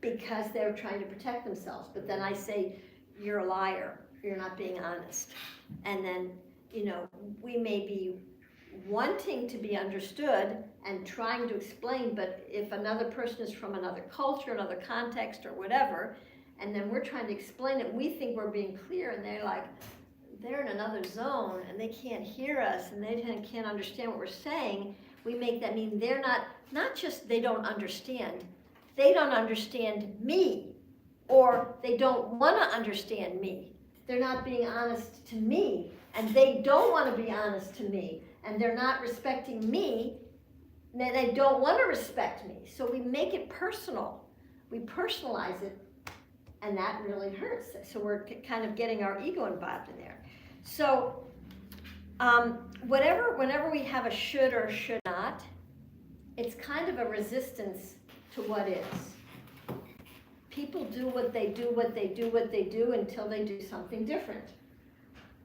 because they're trying to protect themselves. But then I say, you're a liar, you're not being honest. And then, you know, we may be wanting to be understood and trying to explain, but if another person is from another culture, another context or whatever, and then we're trying to explain it, we think we're being clear, and they're like, they're in another zone and they can't hear us and they can't understand what we're saying, we make that mean they're not just they don't understand me, or they don't want to understand me. They're not being honest to me, and they don't want to be honest to me, and they're not respecting me, and they don't want to respect me. So we make it personal. We personalize it, and that really hurts. So we're kind of getting our ego involved in there. So whenever we have a should or should not, it's kind of a resistance to what is. People do what they do until they do something different.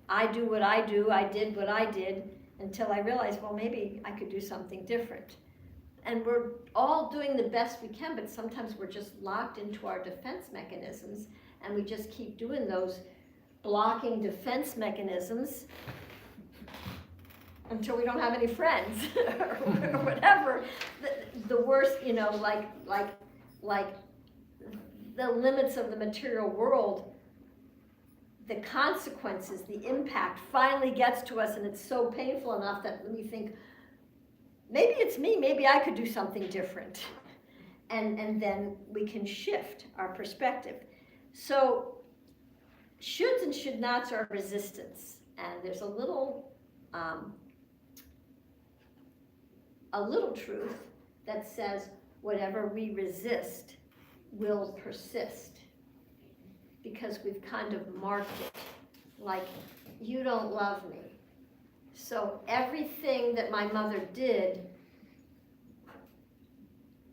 I do what I do, I did what I did, until I realized, well, maybe I could do something different. And we're all doing the best we can, but sometimes we're just locked into our defense mechanisms, and we just keep doing those blocking defense mechanisms until we don't have any friends or whatever. The worst, you know, like the limits of the material world, the consequences, the impact finally gets to us, and it's so painful enough that we think, maybe it's me, maybe I could do something different. And then we can shift our perspective. So shoulds and should nots are resistance. And there's a little truth that says whatever we resist will persist. Because we've kind of marked it like, you don't love me. So everything that my mother did,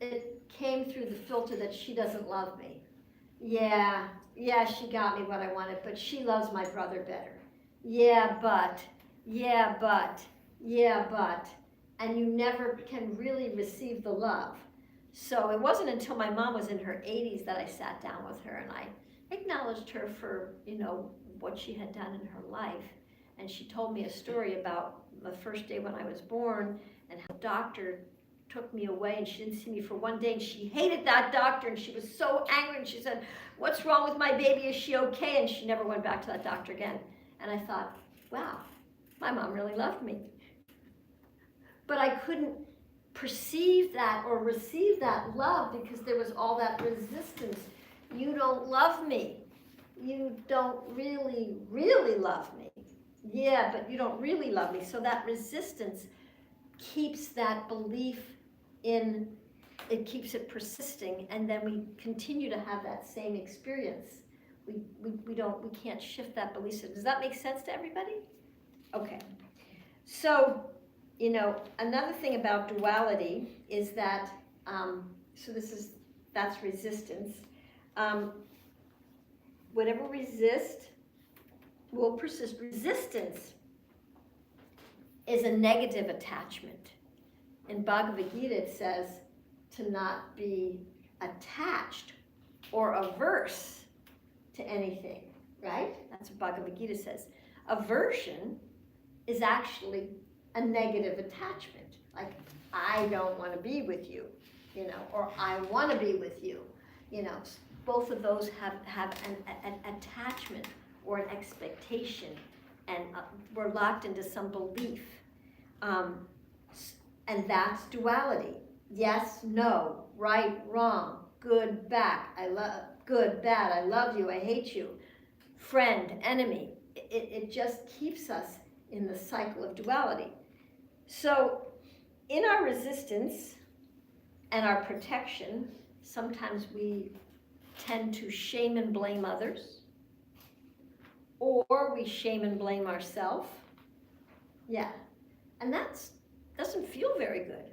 it came through the filter that she doesn't love me. Yeah, she got me what I wanted, but she loves my brother better. Yeah, but, and you never can really receive the love. So it wasn't until my mom was in her 80s that I sat down with her and I acknowledged her for, you know, what she had done in her life. And she told me a story about the first day when I was born and how the doctor took me away and she didn't see me for one day and she hated that doctor and she was so angry and she said, "What's wrong with my baby? Is she okay?" And she never went back to that doctor again. And I thought, wow, my mom really loved me. But I couldn't perceive that or receive that love because there was all that resistance. You don't love me. You don't really, really love me. Yeah, but you don't really love me. So that resistance keeps that belief in, it keeps it persisting, and then we continue to have that same experience. We can't shift that belief system. Does that make sense to everybody? Okay. So, you know, another thing about duality is that, that's resistance. Whatever resist will persist. Resistance is a negative attachment. In Bhagavad Gita it says to not be attached or averse to anything, right? That's what Bhagavad Gita says. Aversion is actually a negative attachment. Like, I don't want to be with you, you know, or I want to be with you, you know. Both of those have an attachment or an expectation, and we're locked into some belief. And that's duality. Yes, no, right, wrong, good, bad, good, bad, I love you, I hate you, friend, enemy. It just keeps us in the cycle of duality. So in our resistance and our protection, sometimes we tend to shame and blame others, or we shame and blame ourselves. Yeah, and that doesn't feel very good.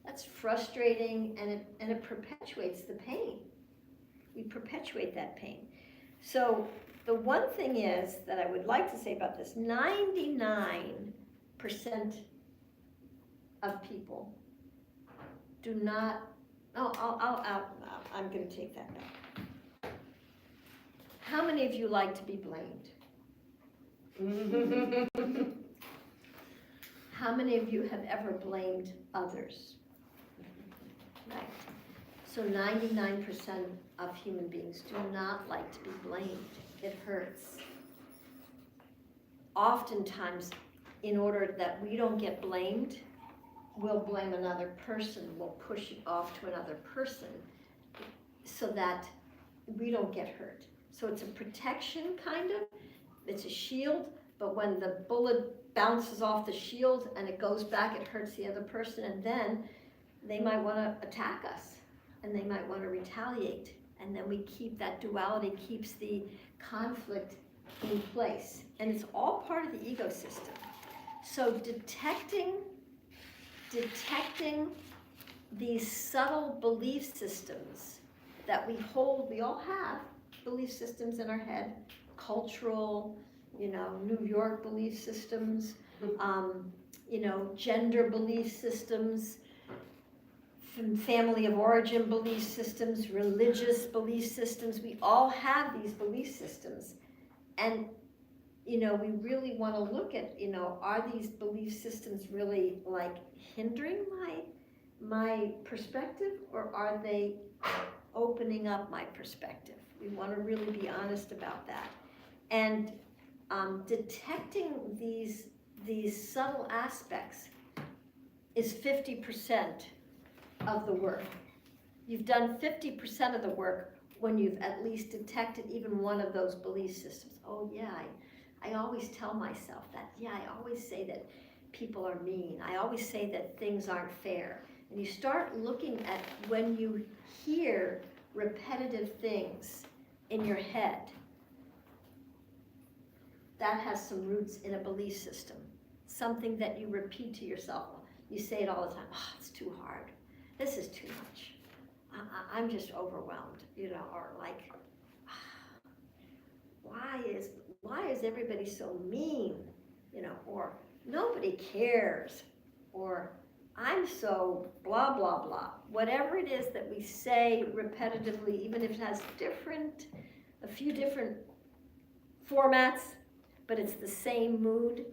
That's frustrating, and it perpetuates the pain. We perpetuate that pain. So the one thing is that I would like to say about this, 99% of people do not, I'm going to take that back. How many of you like to be blamed? How many of you have ever blamed others? Right. So 99% of human beings do not like to be blamed. It hurts. Oftentimes, in order that we don't get blamed, we'll blame another person. We'll push it off to another person so that we don't get hurt. So it's a protection, kind of. It's a shield, but when the bullet bounces off the shield and it goes back, it hurts the other person, and then they might want to attack us, and they might want to retaliate, and then we keep that duality, keeps the conflict in place, and it's all part of the ego system. So detecting these subtle belief systems that we hold, we all have belief systems in our head, cultural, New York belief systems, gender belief systems, family of origin belief systems, religious belief systems. We all have these belief systems. And we really want to look at, are these belief systems really like hindering my perspective, or are they opening up my perspective? We want to really be honest about that. And detecting these subtle aspects is 50% of the work. You've done 50% of the work when you've at least detected even one of those belief systems. Oh yeah, I always tell myself that. Yeah, I always say that people are mean. I always say that things aren't fair. And you start looking at when you hear repetitive things in your head, that has some roots in a belief system. Something that you repeat to yourself. You say it all the time. Oh, it's too hard. This is too much. I'm just overwhelmed, or like, why is everybody so mean, or nobody cares, or I'm so blah, blah, blah. Whatever it is that we say repetitively, even if it has a few different formats, but it's the same mood,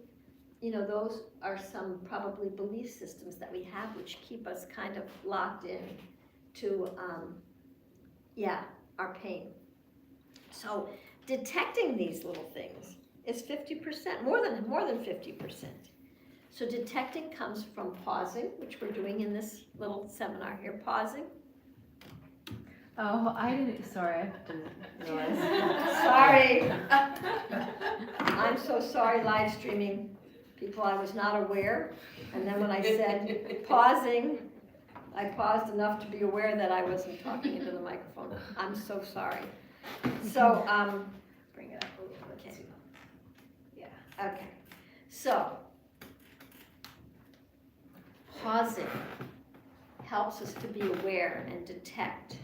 those are some probably belief systems that we have which keep us kind of locked in to, our pain. So detecting these little things is 50%, more than 50%. So detecting comes from pausing, which we're doing in this little seminar here, pausing. Oh, I didn't, sorry, I didn't realize. Sorry. I'm so sorry, live streaming people, I was not aware. And then when I said pausing, I paused enough to be aware that I wasn't talking into the microphone. I'm so sorry. So, bring it up a little, okay. Yeah, okay. So, pausing helps us to be aware and detect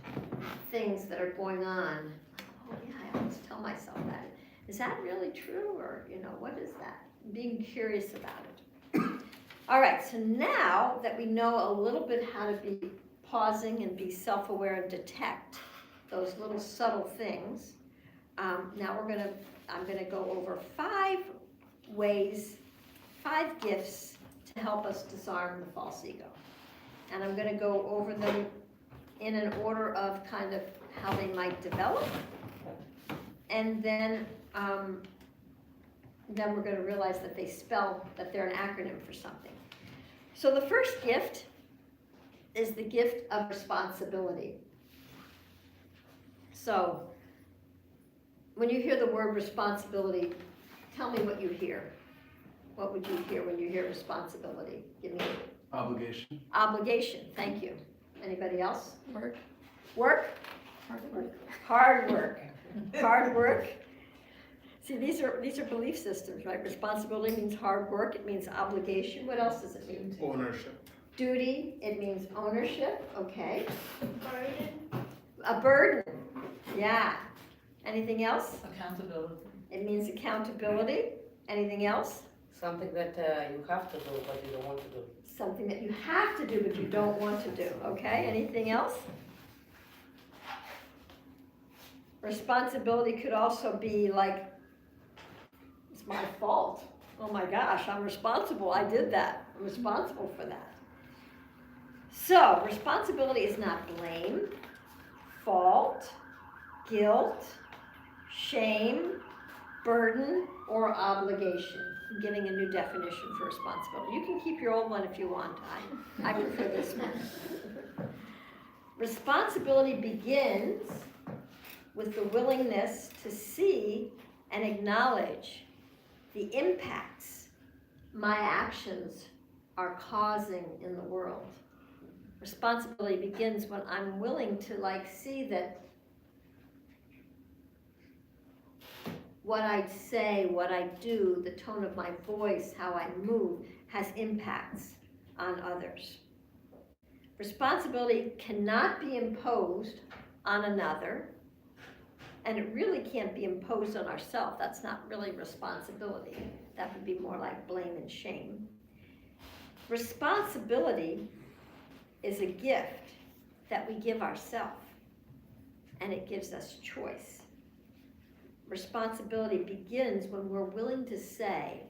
things that are going on. Oh yeah, I always tell myself that. Is that really true, or what is that? Being curious about it. All right, so now that we know a little bit how to be pausing and be self-aware and detect those little subtle things, now I'm gonna go over 5 gifts to help us disarm the false ego. And I'm gonna go over them in an order of kind of how they might develop. And then we're gonna realize that they're an acronym for something. So the first gift is the gift of responsibility. So when you hear the word responsibility, tell me what you hear. What would you hear when you hear responsibility? Give me Obligation. obligation. Thank you. Anybody else? Work. Work? Hard work. Hard work. Hard work. See, these are belief systems, right? Responsibility means hard work. It means obligation. What else does it mean? Ownership. Duty. It means ownership. Okay. Burden. A burden. Yeah. Anything else? Accountability. It means accountability. Anything else? Something that you have to do, but you don't want to do. Something that you have to do but you don't want to do. Okay. Anything else? Responsibility could also be like, it's my fault. Oh my gosh, I'm responsible. I did that. I'm responsible for that. So, responsibility is not blame, fault, guilt, shame, burden, or obligation. I'm giving a new definition for responsibility. You can keep your old one if you want. I prefer this one. Responsibility begins with the willingness to see and acknowledge the impacts my actions are causing in the world. Responsibility begins when I'm willing to see that what I say, what I do, the tone of my voice, how I move, has impacts on others. Responsibility cannot be imposed on another, and it really can't be imposed on ourselves. That's not really responsibility. That would be more like blame and shame. Responsibility is a gift that we give ourselves, and it gives us choice. responsibility begins when we're willing to say,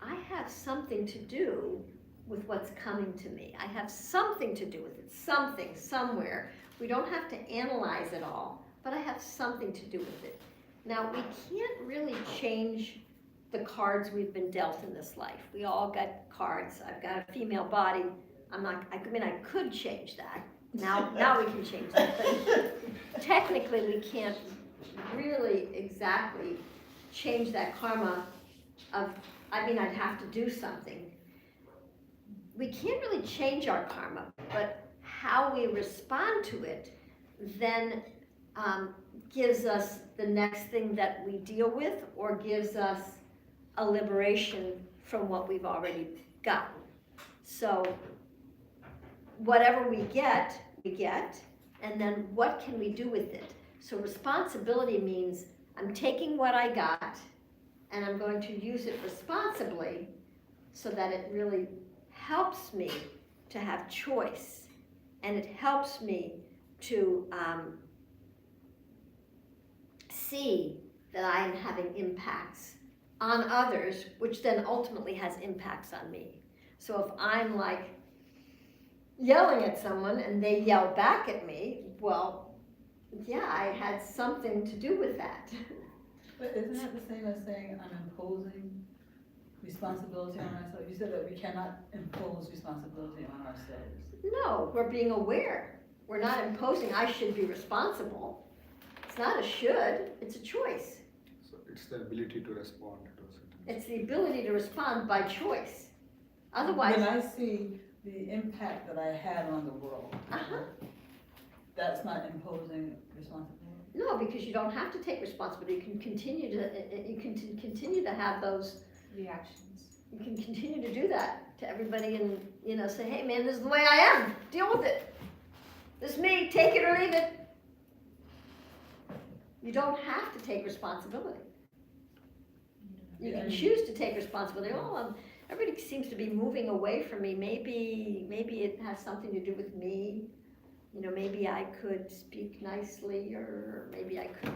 I have something to do with what's coming to me. I have something to do with it, something, somewhere. We don't have to analyze it all, but I have something to do with it. Now, we can't really change the cards we've been dealt in this life. We all got cards. I've got a female body. I mean, I could change that. Now we can change that, but technically we can't really exactly change that karma of, I mean, I'd have to do something. We can't really change our karma, but how we respond to it then gives us the next thing that we deal with, or gives us a liberation from what we've already gotten. So whatever we get, and then what can we do with it? So responsibility means I'm taking what I got and I'm going to use it responsibly so that it really helps me to have choice, and it helps me to see that I am having impacts on others, which then ultimately has impacts on me. So if I'm like yelling at someone and they yell back at me, well, yeah, I had something to do with that. But isn't that the same as saying I'm imposing responsibility on myself? You said that we cannot impose responsibility on ourselves. No, we're being aware. We're not imposing I should be responsible. It's not a should, it's a choice. So it's the ability to respond to certain. It's the ability to respond by choice. Otherwise, When I see the impact that I had on the world, that's not imposing responsibility. no, because you don't have to take responsibility. You can continue to have those Reactions. You can continue to do that to everybody, and say, hey man, this is the way I am. Deal with it. This is me. Take it or leave it. You don't have to take responsibility. You can choose to take responsibility. Everybody seems to be moving away from me. Maybe it has something to do with me. Maybe I could speak nicely, or maybe I could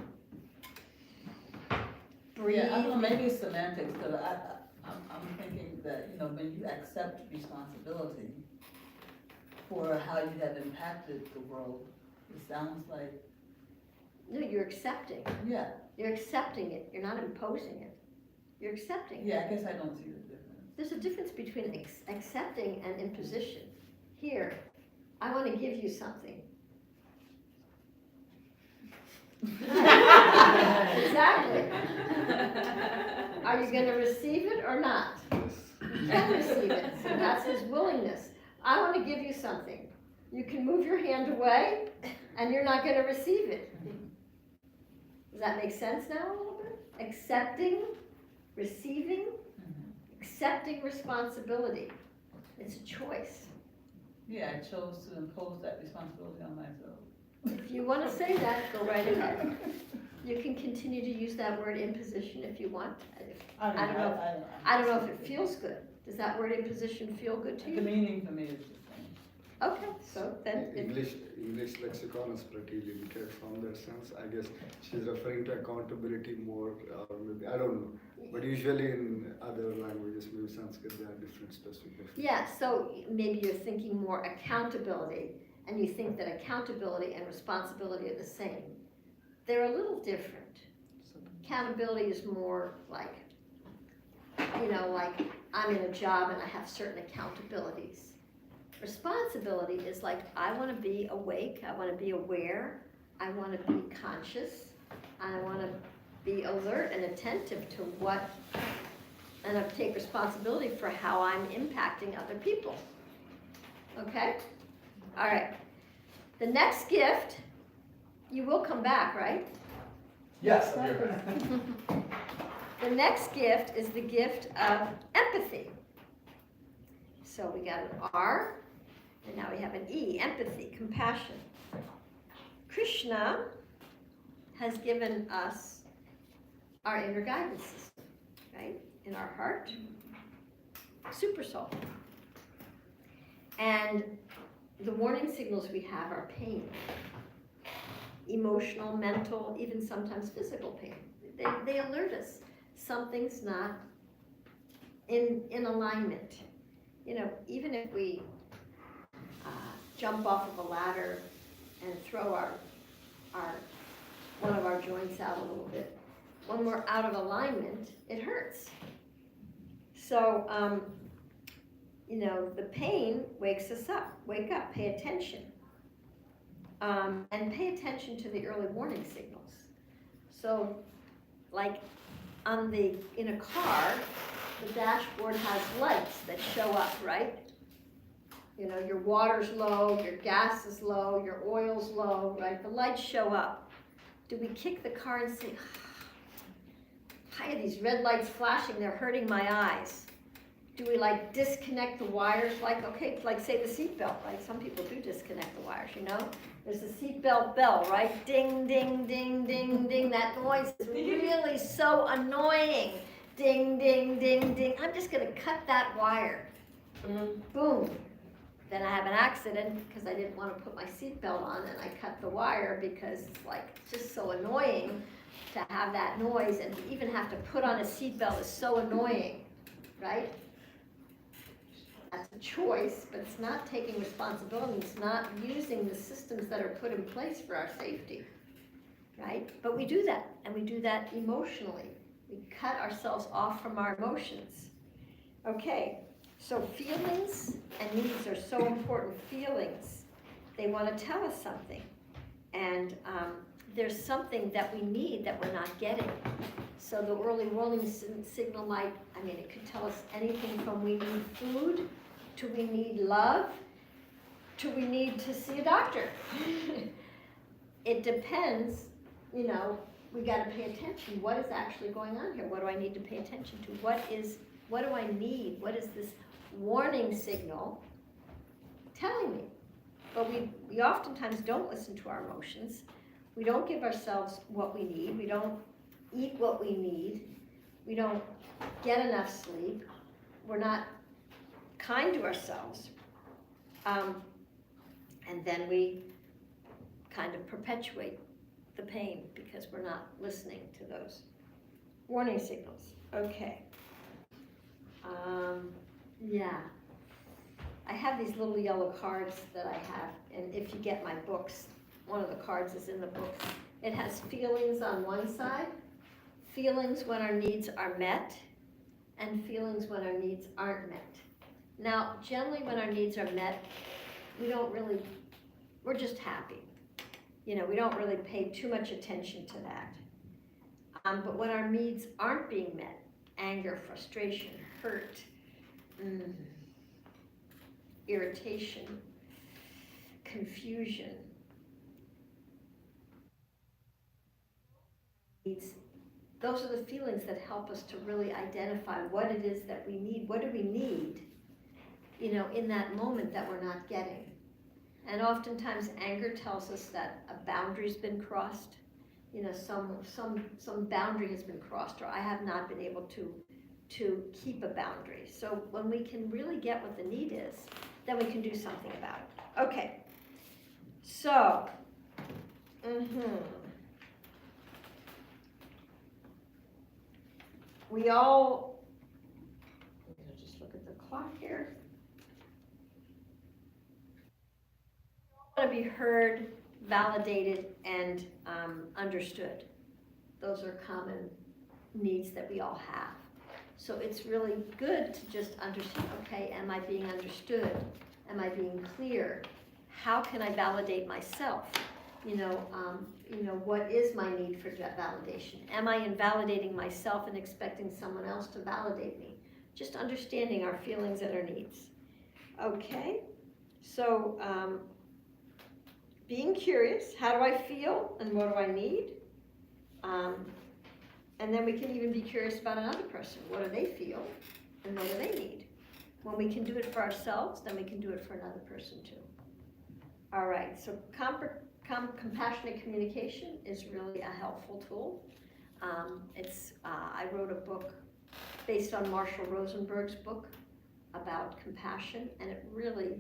breathe. Yeah, I don't know, maybe it's semantics, because I'm thinking that, when you accept responsibility for how you have impacted the world, it sounds like. No, you're accepting. Yeah. You're accepting it. You're not imposing it. You're accepting it. Yeah, I guess I don't see the difference. There's a difference between accepting and imposition. Here, I want to give you something. Exactly. Are you going to receive it or not? You can receive it, so that's his willingness. I want to give you something. You can move your hand away, and you're not going to receive it. Does that make sense now a little bit? Accepting, receiving, accepting responsibility. It's a choice. Yeah, I chose to impose that responsibility on myself. If you want to say that, go right ahead. You can continue to use that word imposition if you want. I don't know if it feels good. Does that word imposition feel good to The you? meaning for me is the same. Okay, so then. English lexicon is pretty limited from that sense. I guess she's referring to accountability more, or maybe, I don't know. But usually in other languages, maybe Sanskrit, there are different specific definitions. Yeah, so maybe you're thinking more accountability, and you think that accountability and responsibility are the same. They're a little different. Accountability is more like, like I'm in a job and I have certain accountabilities. Responsibility is like, I want to be awake, I want to be aware, I want to be conscious, I want to be alert and attentive to what, and I take responsibility for how I'm impacting other people. Okay? All right. The next gift, you will come back, right? Yes, I'll be right back. The next gift is the gift of empathy. So we got an R, and now we have an E, empathy, compassion. Krishna has given us our inner guidance system, right? In our heart, super soul. And the warning signals we have are pain. emotional, mental, even sometimes physical pain. They alert us, something's not in alignment. You know, even if we jump off of a ladder and throw our one of our joints out a little bit, when we're out of alignment, it hurts. So, you know, the pain wakes us up. Wake up, pay attention. And pay attention to the early warning signals. So, like in a car, the dashboard has lights that show up, right? You know, your water's low, your gas is low, your oil's low, right? The lights show up. Do we kick the car and say, why are these red lights flashing? They're hurting my eyes. Do we like disconnect the wires? Like, okay, like say the seatbelt, right? Some people do disconnect the wires, you know? There's a seatbelt bell, right? Ding, ding, ding, ding, ding. That noise is really so annoying. Ding, ding, ding, ding. I'm just gonna cut that wire. Boom. Then I have an accident because I didn't want to put my seatbelt on and I cut the wire because it's like just so annoying to have that noise, and to even have to put on a seatbelt is so annoying, right? That's a choice, but it's not taking responsibility. It's not using the systems that are put in place for our safety, right? But we do that, and we do that emotionally. We cut ourselves off from our emotions. Okay, so feelings and needs are so important. Feelings, they want to tell us something, and there's something that we need that we're not getting. So the early warning signal might, I mean, it could tell us anything from we need food, to we need love, to we need to see a doctor. It depends, you know, we gotta pay attention. What is actually going on here? What do I need to pay attention to? What do I need? What is this warning signal telling me? But we oftentimes don't listen to our emotions. We don't give ourselves what we need. We don't eat what we need. We don't get enough sleep. We're not kind to ourselves. And then we kind of perpetuate the pain because we're not listening to those warning signals. Okay. Yeah. I have these little yellow cards that I have, and if you get my books, one of the cards is in the book. It has feelings on one side, feelings when our needs are met, and feelings when our needs aren't met. Now, generally when our needs are met, we're just happy. You know, we don't really pay too much attention to that. But when our needs aren't being met, anger, frustration, hurt, irritation, confusion, those are the feelings that help us to really identify what it is that we need. What do we need, you know, in that moment that we're not getting? And oftentimes anger tells us that a boundary's been crossed. You know, some boundary has been crossed, or I have not been able to keep a boundary. So when we can really get what the need is, then we can do something about it. Okay, so, we all, I'm gonna just look at the clock here. We all want to be heard, validated, and understood. Those are common needs that we all have. So it's really good to just understand, okay, am I being understood? Am I being clear? How can I validate myself? You know, what is my need for validation? Am I invalidating myself and expecting someone else to validate me? Just understanding our feelings and our needs. Okay, so being curious, how do I feel and what do I need? And then we can even be curious about another person. What do they feel and what do they need? When we can do it for ourselves, then we can do it for another person too. All right, so compassionate communication is really a helpful tool. I wrote a book based on Marshall Rosenberg's book about compassion, and it really,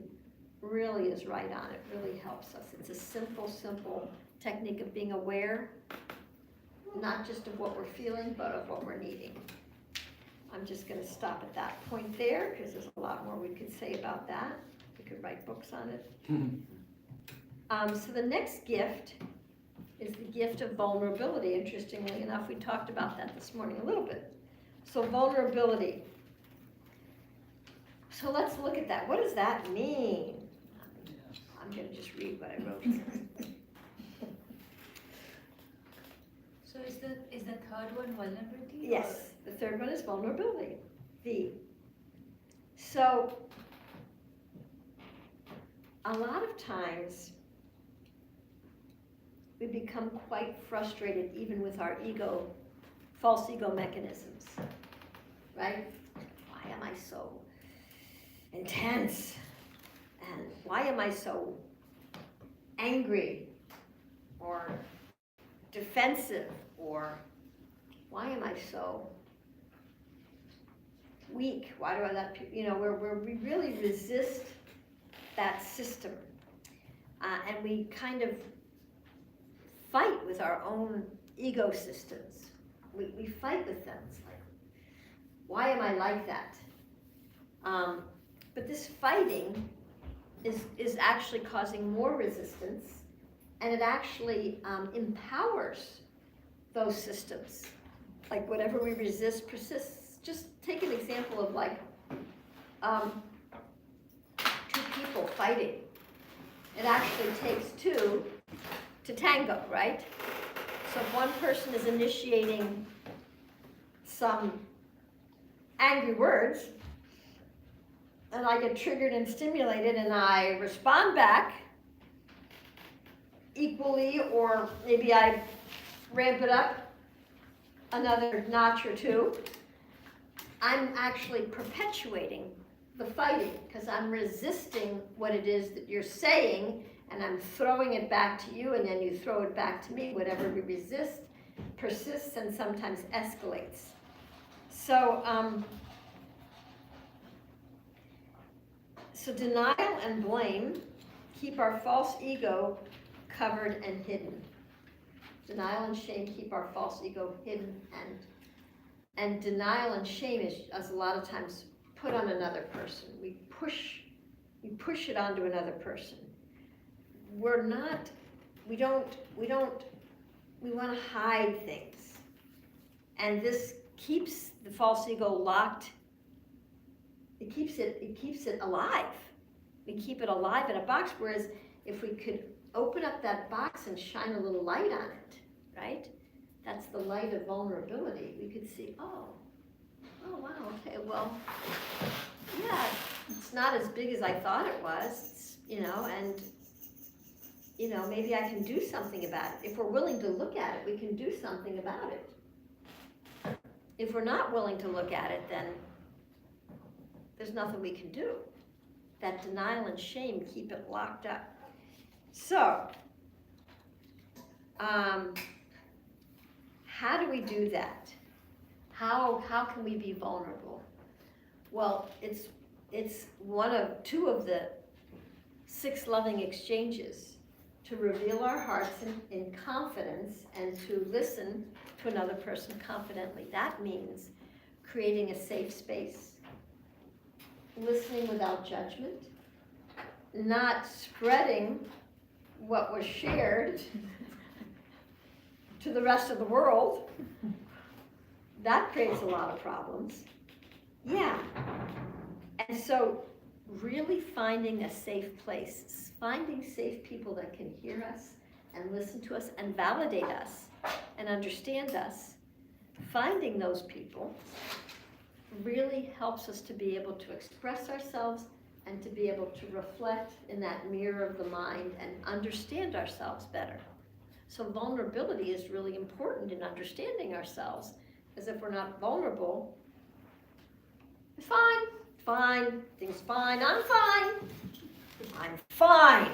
really is right on. It really helps us. It's a simple technique of being aware, not just of what we're feeling, but of what we're needing. I'm just gonna stop at that point there, because there's a lot more we could say about that. We could write books on it. So the next gift is the gift of vulnerability. Interestingly enough, we talked about that this morning a little bit. So vulnerability. So let's look at that. What does that mean? I'm gonna just read what I wrote here. So is the third one vulnerability? Yes, the third one is vulnerability, V. So, a lot of times, we become quite frustrated even with our ego, false ego mechanisms, right? Why am I so intense? And why am I so angry or defensive, or why am I so weak? Why do I let people, where we really resist that system. And we kind of fight with our own ego systems. We fight with them. It's like, why am I like that? But this fighting is actually causing more resistance, and it actually empowers those systems. Like whatever we resist persists. Just take an example of like two people fighting. It actually takes two to tango, right? So if one person is initiating some angry words, and I get triggered and stimulated and I respond back equally, or maybe I ramp it up another notch or two, I'm actually perpetuating the fighting because I'm resisting what it is that you're saying, and I'm throwing it back to you, and then you throw it back to me. Whatever we resist persists and sometimes escalates. So, so denial and blame keep our false ego covered and hidden. Denial and shame keep our false ego hidden, and denial and shame is a lot of times put on another person. We push it onto another person. We want to hide things. And this keeps the false ego locked. It keeps it alive. We keep it alive in a box, whereas if we could open up that box and shine a little light on it, right? That's the light of vulnerability. We could see, oh wow, okay, well, yeah, it's not as big as I thought it was, and maybe I can do something about it. If we're willing to look at it, we can do something about it. If we're not willing to look at it, then there's nothing we can do. That denial and shame keep it locked up. So, how do we do that? How can we be vulnerable? Well, it's two of the 6 loving exchanges, to reveal our hearts in confidence and to listen to another person confidently. That means creating a safe space, listening without judgment, not spreading what was shared to the rest of the world. That creates a lot of problems. Yeah. And so really finding a safe place, finding safe people that can hear us and listen to us and validate us and understand us, finding those people really helps us to be able to express ourselves and to be able to reflect in that mirror of the mind and understand ourselves better. So vulnerability is really important in understanding ourselves, because if we're not vulnerable, it's fine, things fine, I'm fine,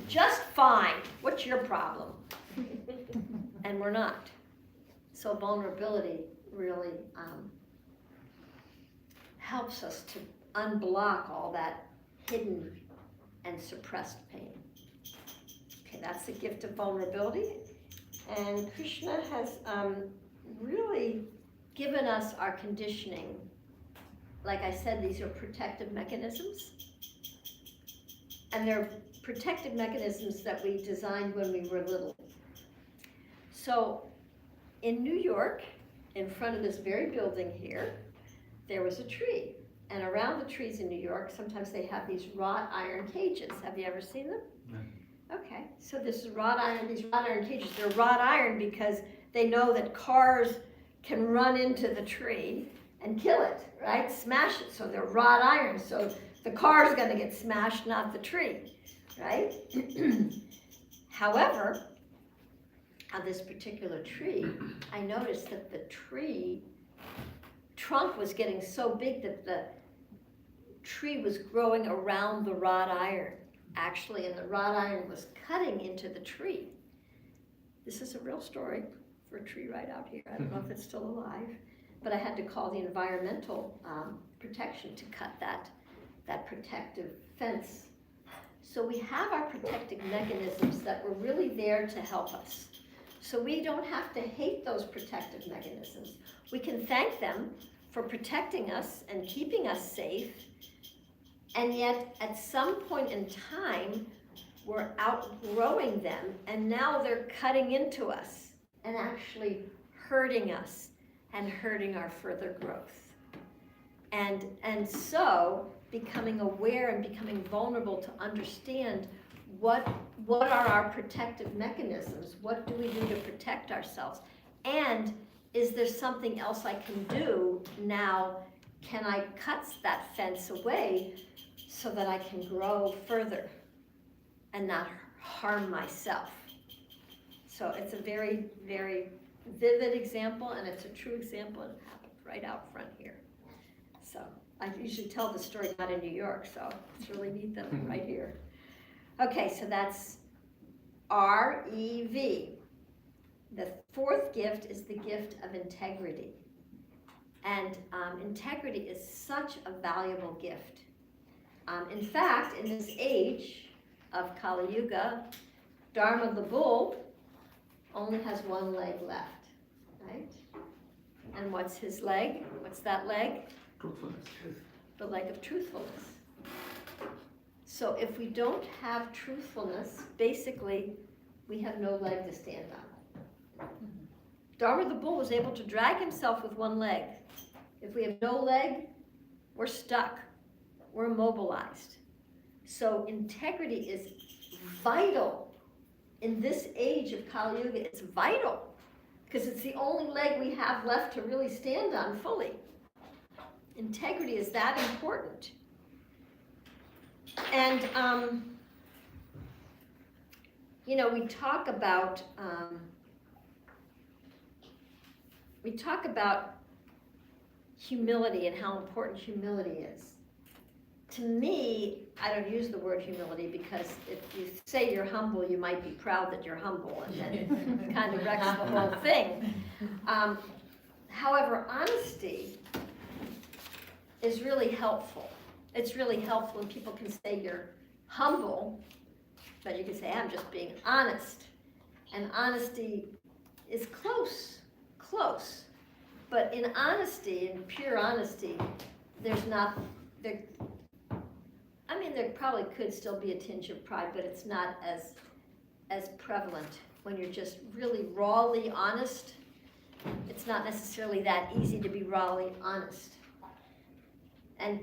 just fine, what's your problem? And we're not. So vulnerability really helps us to unblock all that hidden and suppressed pain. Okay, that's the gift of vulnerability. And Krishna has really given us our conditioning. Like I said, these are protective mechanisms. And they're protective mechanisms that we designed when we were little. So in New York, in front of this very building here, there was a tree. And around the trees in New York, sometimes they have these wrought iron cages. Have you ever seen them? No. Okay, so this is wrought iron, these wrought iron cages, they're wrought iron because they know that cars can run into the tree and kill it, right? Smash it, so they're wrought iron, so the car's gonna get smashed, not the tree, right? However, on this particular tree, I noticed that the tree trunk was getting so big that the tree was growing around the wrought iron, actually, and the wrought iron was cutting into the tree. This is a real story for a tree right out here. I don't know if it's still alive, but I had to call the environmental protection to cut that protective fence. So we have our protective mechanisms that were really there to help us. So we don't have to hate those protective mechanisms. We can thank them for protecting us and keeping us safe, and yet at some point in time, we're outgrowing them, and now they're cutting into us and actually hurting us and hurting our further growth. And so becoming aware and becoming vulnerable to understand what are our protective mechanisms? What do we do to protect ourselves? And is there something else I can do now? Can I cut that fence away so that I can grow further and not harm myself? So it's a very, very vivid example, and it's a true example, and it happened right out front here. So I usually tell the story not in New York, so it's really neat that I'm right here. Okay, so that's REV. The fourth gift is the gift of integrity. And integrity is such a valuable gift. In fact, in this age of Kali Yuga, Dharma the bull only has one leg left, right? And what's his leg? What's that leg? Truthfulness. The leg of truthfulness. So if we don't have truthfulness, basically, we have no leg to stand on. Dharma the bull was able to drag himself with one leg. If we have no leg, we're stuck. We're immobilized. So integrity is vital. In this age of Kali Yuga, it's vital because it's the only leg we have left to really stand on fully. Integrity is that important. And, you know, we talk about humility and how important humility is. To me, I don't use the word humility because if you say you're humble, you might be proud that you're humble, and then it kind of wrecks the whole thing. However, honesty is really helpful. It's really helpful when people can say you're humble, but you can say, I'm just being honest. And honesty is close. But in honesty, in pure honesty, there probably could still be a tinge of pride, but it's not as prevalent. When you're just really rawly honest, it's not necessarily that easy to be rawly honest. And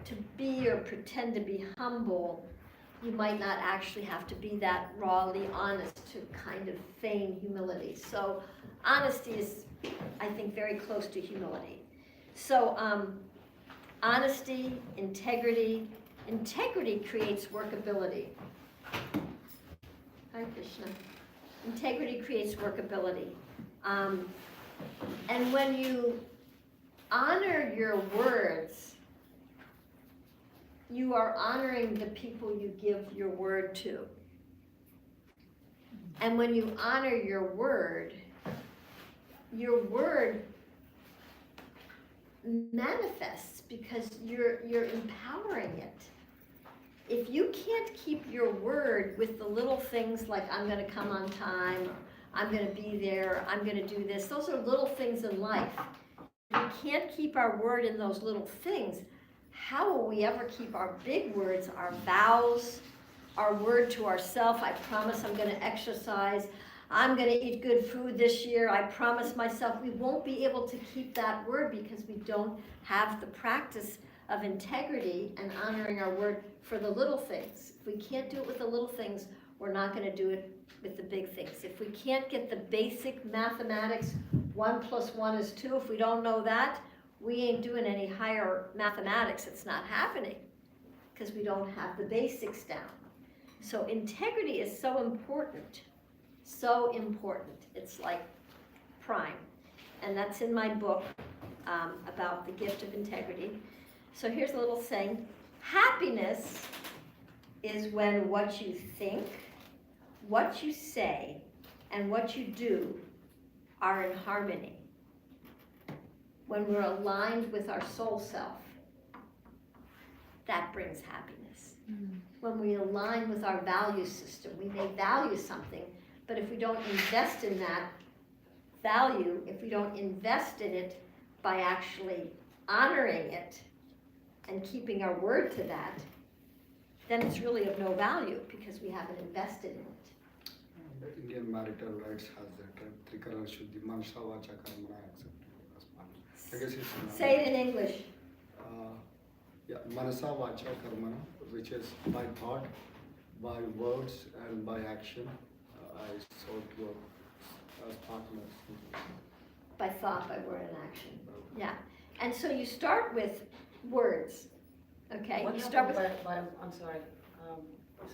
to be or pretend to be humble, you might not actually have to be that rawly honest to kind of feign humility. So honesty is, I think, very close to humility. So honesty, integrity creates workability. Hi, Krishna. Integrity creates workability. And when you honor your words, you are honoring the people you give your word to. And when you honor your word manifests because you're empowering it. if you can't keep your word with the little things like I'm gonna come on time, or I'm gonna be there, I'm gonna do this, those are little things in life. If we can't keep our word in those little things, how will we ever keep our big words, our vows, our word to ourselves? I promise I'm gonna exercise, I'm gonna eat good food this year, I promise myself. We won't be able to keep that word because we don't have the practice of integrity and honoring our word for the little things. If we can't do it with the little things, we're not gonna do it with the big things. If we can't get the basic mathematics, 1 + 1 is 2, if we don't know that, we ain't doing any higher mathematics. It's not happening because we don't have the basics down. So integrity is so important, so important. It's like prime. And that's in my book about the gift of integrity. So here's a little saying: happiness is when what you think, what you say, and what you do are in harmony. When we're aligned with our soul self, that brings happiness. When we align with our value system, we may value something, but if we don't invest in that value, if we don't invest in it by actually honoring it and keeping our word to that, then it's really of no value because we haven't invested in it. The Indian marital rights has that Trikara Shuddhi Manasa Vacha Karmana accepted as part. I guess it's Say it in English. Yeah, Manasa Vacha Karmana, which is by thought, by words, and by action. I sought to work as partners. By thought, by word, and action. Yeah. And so you start with words. Okay? What You start with I'm sorry,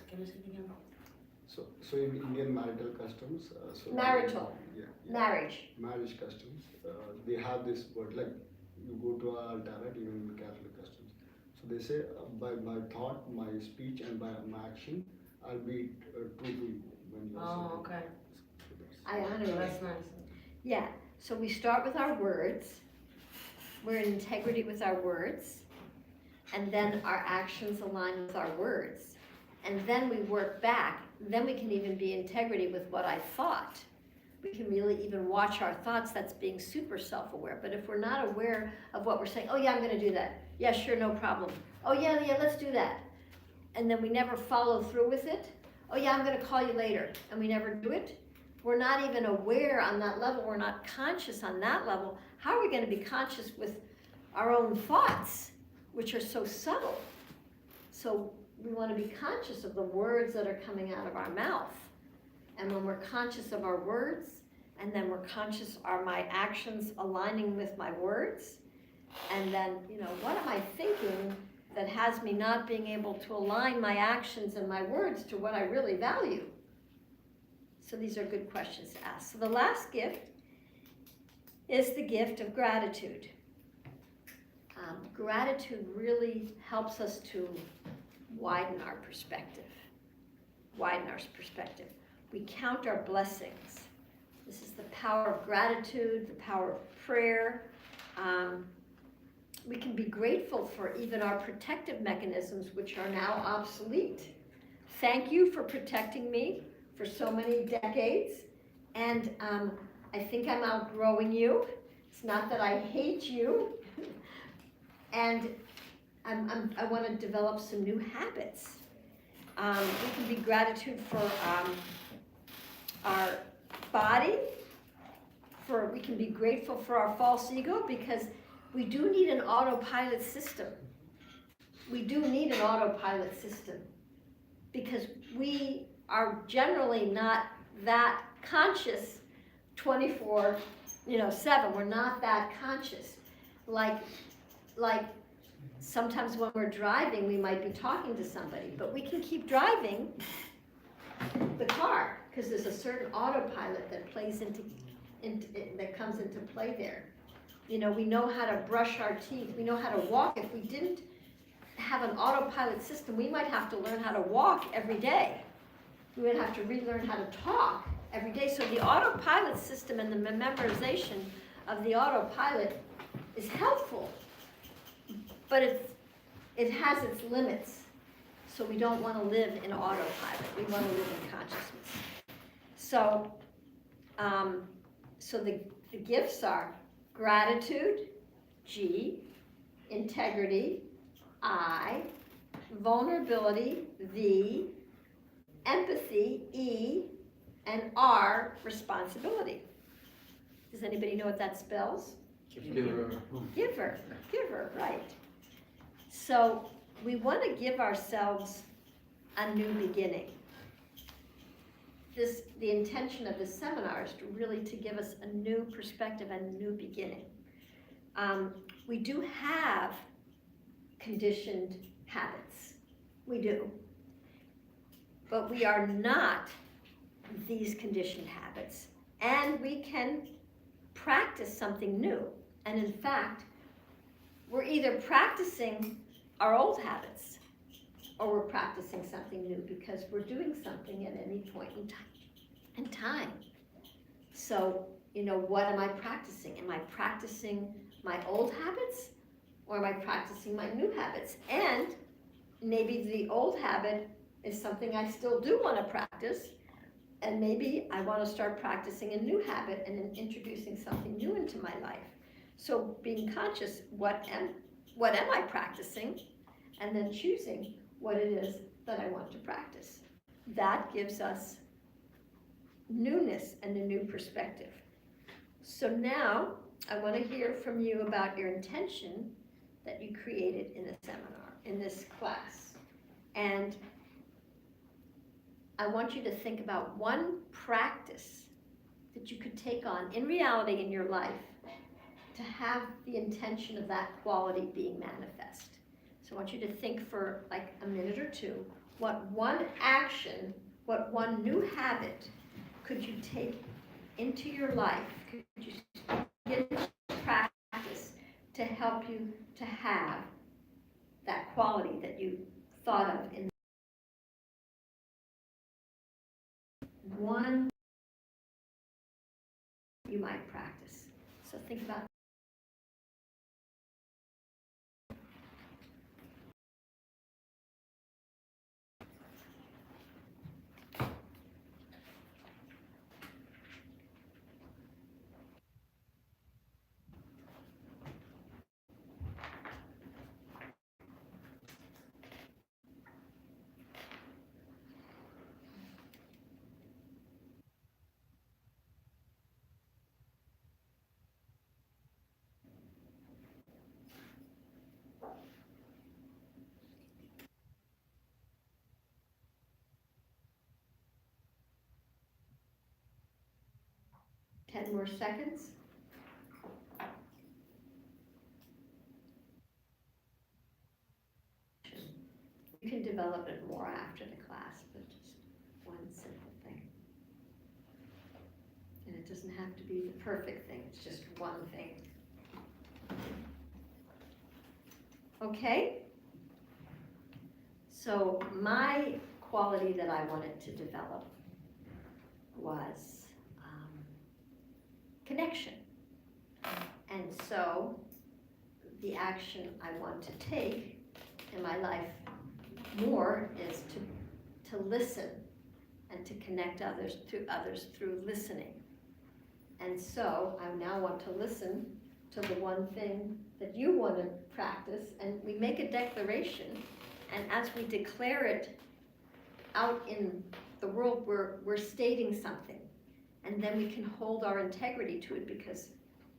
can you say it again? So in Indian marital customs, marital, yeah, marriage. marriage customs, they have this word like you go to an altar, right? Even in Catholic customs. So they say by my thought, my speech, and by my action, I'll be true to you when you are Oh, okay. I honor Oh, you. that's nice. Yeah. So we start with our words. We're in integrity with our words. And then our actions align with our words. And then we work back. Then we can even be in integrity with what I thought. We can really even watch our thoughts. That's being super self-aware. But if we're not aware of what we're saying, oh yeah, I'm gonna do that. Yeah, sure, no problem. Oh yeah, let's do that. And then we never follow through with it. Oh yeah, I'm gonna call you later. And we never do it. We're not even aware on that level. We're not conscious on that level. How are we gonna be conscious with our own thoughts, which are so subtle? So we want to be conscious of the words that are coming out of our mouth. And when we're conscious of our words, and then we're conscious, are my actions aligning with my words? And then, what am I thinking that has me not being able to align my actions and my words to what I really value? So these are good questions to ask. So the last gift is the gift of gratitude. Gratitude really helps us to widen our perspective. We count our blessings. This is the power of gratitude, the power of prayer. We can be grateful for even our protective mechanisms, which are now obsolete. Thank you for protecting me for so many decades. And I think I'm outgrowing you. It's not that I hate you. And I want to develop some new habits. We can be gratitude for our body. We can be grateful for our false ego because we do need an autopilot system. We do need an autopilot system because we are generally not that conscious 24/7. We're not that conscious. Like sometimes when we're driving, we might be talking to somebody, but we can keep driving the car because there's a certain autopilot that plays that comes into play there. We know how to brush our teeth. We know how to walk. If we didn't have an autopilot system, we might have to learn how to walk every day. We would have to relearn how to talk every day. So the autopilot system and the memorization of the autopilot is helpful, but it has its limits. So we don't want to live in autopilot. We want to live in consciousness. So, the gifts are gratitude, G, integrity, I, vulnerability, V, empathy, E, and R, responsibility. Does anybody know what that spells? Giver, right. So we want to give ourselves a new beginning. The intention of this seminar is to give us a new perspective and a new beginning. We do have conditioned habits. We do. But we are not these conditioned habits. And we can practice something new. And in fact, we're either practicing our old habits or we're practicing something new because we're doing something at any point in time. So, what am I practicing? Am I practicing my old habits or am I practicing my new habits? And maybe the old habit is something I still do want to practice, and maybe I want to start practicing a new habit and then introducing something new into my life. So being conscious, what am I practicing? And then choosing what it is that I want to practice. That gives us newness and a new perspective. So now I want to hear from you about your intention that you created in the seminar, in this class. And I want you to think about one practice that you could take on in reality in your life to have the intention of that quality being manifest. So I want you to think for like a minute or two, what one action, what one new habit could you take into your life? Could you get into practice to help you to have that quality that you thought of in one you might practice. So think about it. 10 more seconds. You can develop it more after the class, but just one simple thing. And it doesn't have to be the perfect thing, it's just one thing. Okay? So my quality that I wanted to develop was connection. And so the action I want to take in my life more is to listen and to connect others through listening. And so I now want to listen to the one thing that you want to practice, and we make a declaration, and as we declare it out in the world, we're stating something, and then we can hold our integrity to it because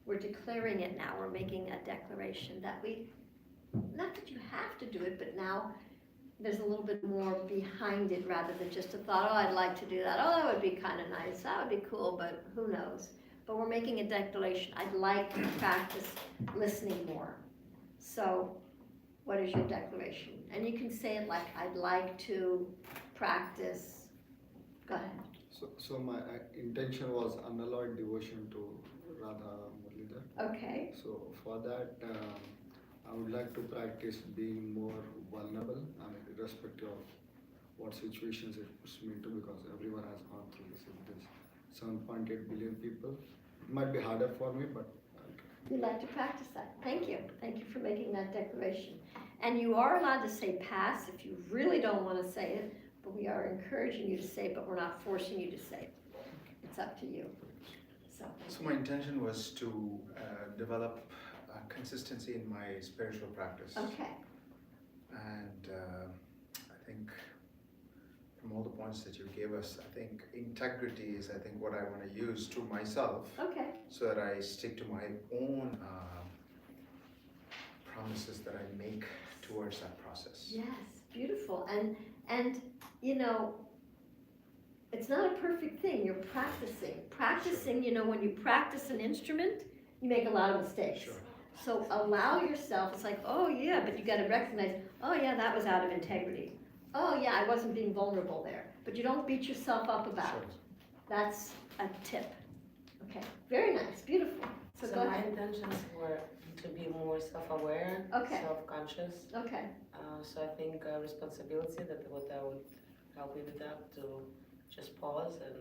we're declaring it now. We're making a declaration that not that you have to do it, but now there's a little bit more behind it rather than just a thought, oh, I'd like to do that. Oh, that would be kind of nice. That would be cool, but who knows? But we're making a declaration. I'd like to practice listening more. So what is your declaration? And you can say it like, I'd like to practice. Go ahead. So my intention was unalloyed devotion to Radha Muralidhar. Okay. So for that, I would like to practice being more vulnerable, irrespective of what situations it puts me into, because everyone has gone through this. There's 7.8 billion people. It might be harder for me, but You'd like to practice that. Thank you. Thank you for making that declaration. And you are allowed to say pass if you really don't want to say it, but we are encouraging you to say it, but we're not forcing you to say it. It's up to you. So my intention was to develop consistency in my spiritual practice. Okay. And I think from all the points that you gave us, I think integrity is, I think, what I want to use to myself. Okay. So that I stick to my own promises that I make towards that process. Yes, beautiful. And you know, it's not a perfect thing. You're practicing. Practicing, you know, when you practice an instrument, you make a lot of mistakes. Sure. So allow yourself, it's like, oh yeah, but you gotta recognize, oh yeah, that was out of integrity. Oh yeah, I wasn't being vulnerable there. But you don't beat yourself up about it. That's a tip. Okay, very nice, beautiful. So So go my ahead. intentions were to be more self-aware, Okay. self-conscious. Okay, So I think responsibility, that what I would help me with that, to just pause and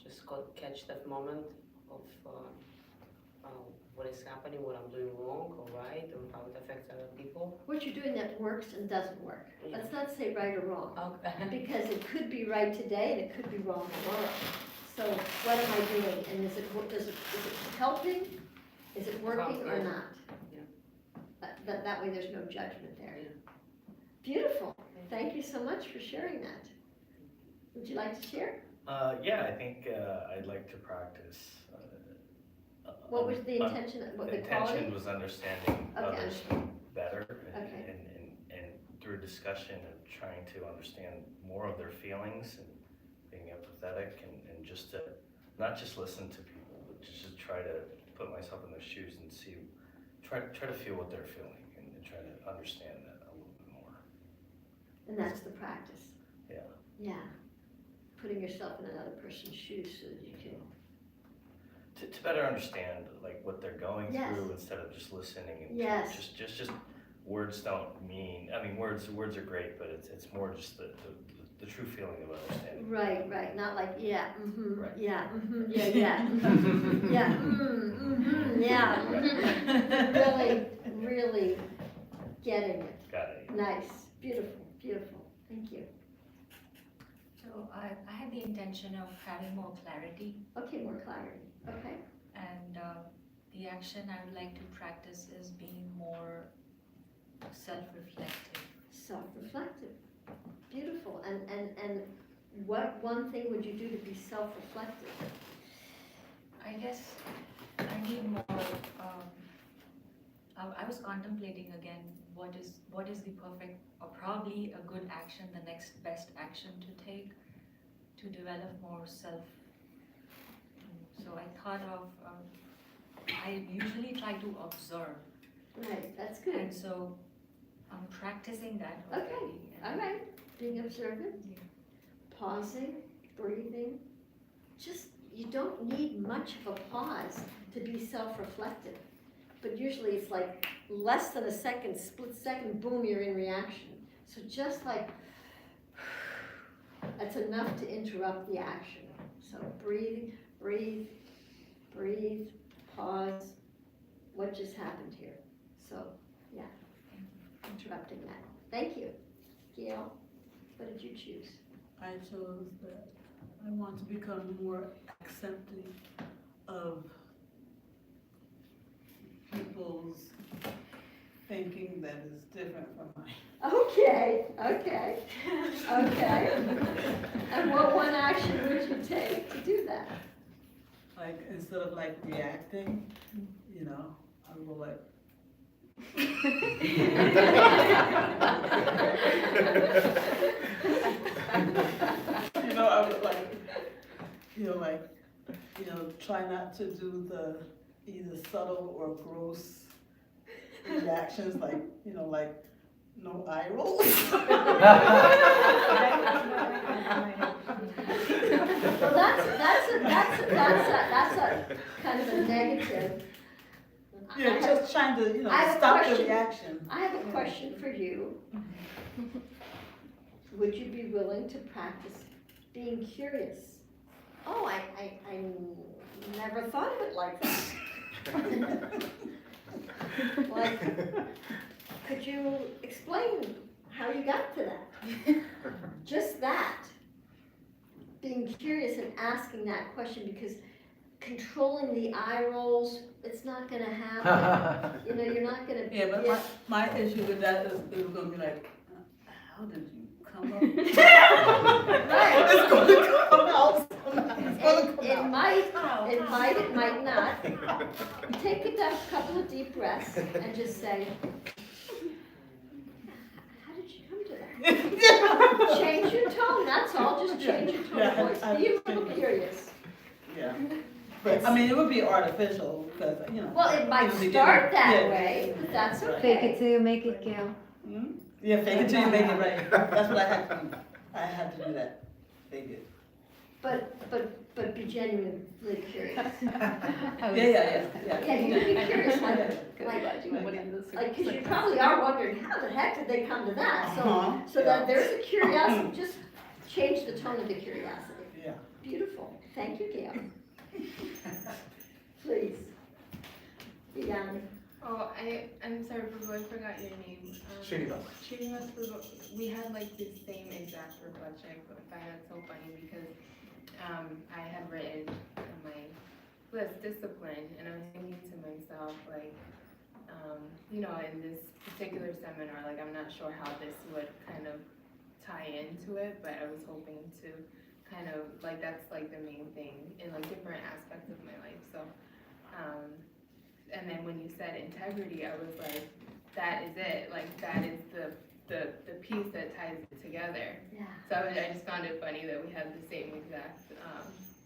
just catch that moment of what is happening, what I'm doing wrong or right, and how it affects other people. what you're doing that works and doesn't work. Yeah. Let's not say right or wrong. Okay. Because it could be right today and it could be wrong tomorrow. So what am I doing, and is it helping? Is it working or Yeah. not? Yeah. But that way there's no judgment there. Yeah. Beautiful, thank you so much for sharing that. Would you like to share? Yeah, I think I'd like to practice. What was the intention, what The the quality? intention was understanding Okay, others better Okay. and through discussion and trying to understand more of their feelings and being empathetic and just to, not just listen to people, but just try to put myself in their shoes and see, try to feel what they're feeling and try to understand that a little bit more. And that's the practice. Yeah. Yeah, putting yourself in another person's shoes so that you can, To better understand like what they're going Yes. through instead of just listening and Yes. just words don't mean, I mean, words are great, but it's more just the true feeling of understanding. right, not like, yeah, mm-hmm, Right. yeah, mm-hmm, yeah, mhm, yeah, yeah. Really getting it. Got it. Nice, beautiful, thank you. So I had the intention of having more clarity, Okay, more clarity, okay. and the action I would like to practice is being more self-reflective. Self-reflective, beautiful, and what one thing would you do to be self-reflective? I guess I need more, I was contemplating again, what is the perfect, or probably a good action, the next best action to take to develop more self. So I thought of, I usually try to observe, Right, that's good. and so I'm practicing that Okay, already. all right, being observant, pausing, breathing. Just, you don't need much of a pause to be self-reflective. But usually it's like less than a second, split second, boom, you're in reaction. So just like, that's enough to interrupt the action. So breathe, pause. What just happened here? So, yeah, interrupting that. Thank you. Gail, what did you choose? I chose that I want to become more accepting of people's thinking that is different from mine. Okay. And what one action would you take to do that? Like, instead of like reacting, you know, I will like. You know, I would like, try not to do the either subtle or gross reactions, like, like no eye rolls. Well, that's a kind of a negative. Yeah, just trying to, I have a stop the question. reaction. I have a question for you. Would you be willing to practice being curious? Oh, I never thought of it like that. Like, could you explain how you got to that? Just that. Being curious and asking that question, because controlling the eye rolls, it's not gonna happen. You know, you're not gonna. Yeah, but my issue with that is, it was gonna be like, how did you come up? Right. It's gonna come out. It's gonna come It out. might, it might not. Take a couple of deep breaths and just say, how did you come to that? Change your tone, that's all, just change your tone of voice. Be a little curious. Yeah. But, I mean, it would be artificial, because, you know. Well, it might it'll be start different. that Yeah. way, but that's Right. okay. Fake it till you make it, Gail. Yeah, fake it till you make it right. That's what I had to do. I had to do that. Fake it. But be genuinely curious. Yeah. Yeah, you can be curious, like, cause you probably are wondering, how the heck did they come to that? So that there's a curiosity, just change the tone of the curiosity. Yeah. Beautiful, thank you, Gail. Please. Ian. Oh, I'm sorry, Prabhu, I forgot your name. Srinivas Prabhu, we had like the same exact reflection. I find that so funny because I had written on my list discipline, and I was thinking to myself, like, you know, in this particular seminar, like, I'm not sure how this would kind of tie into it, but I was hoping to kind of, like, that's like the main thing in like different aspects of my life. So, and then when you said integrity, I was like, that is it. Like, that is the piece that ties it together. Yeah. So I just found it funny that we had the same exact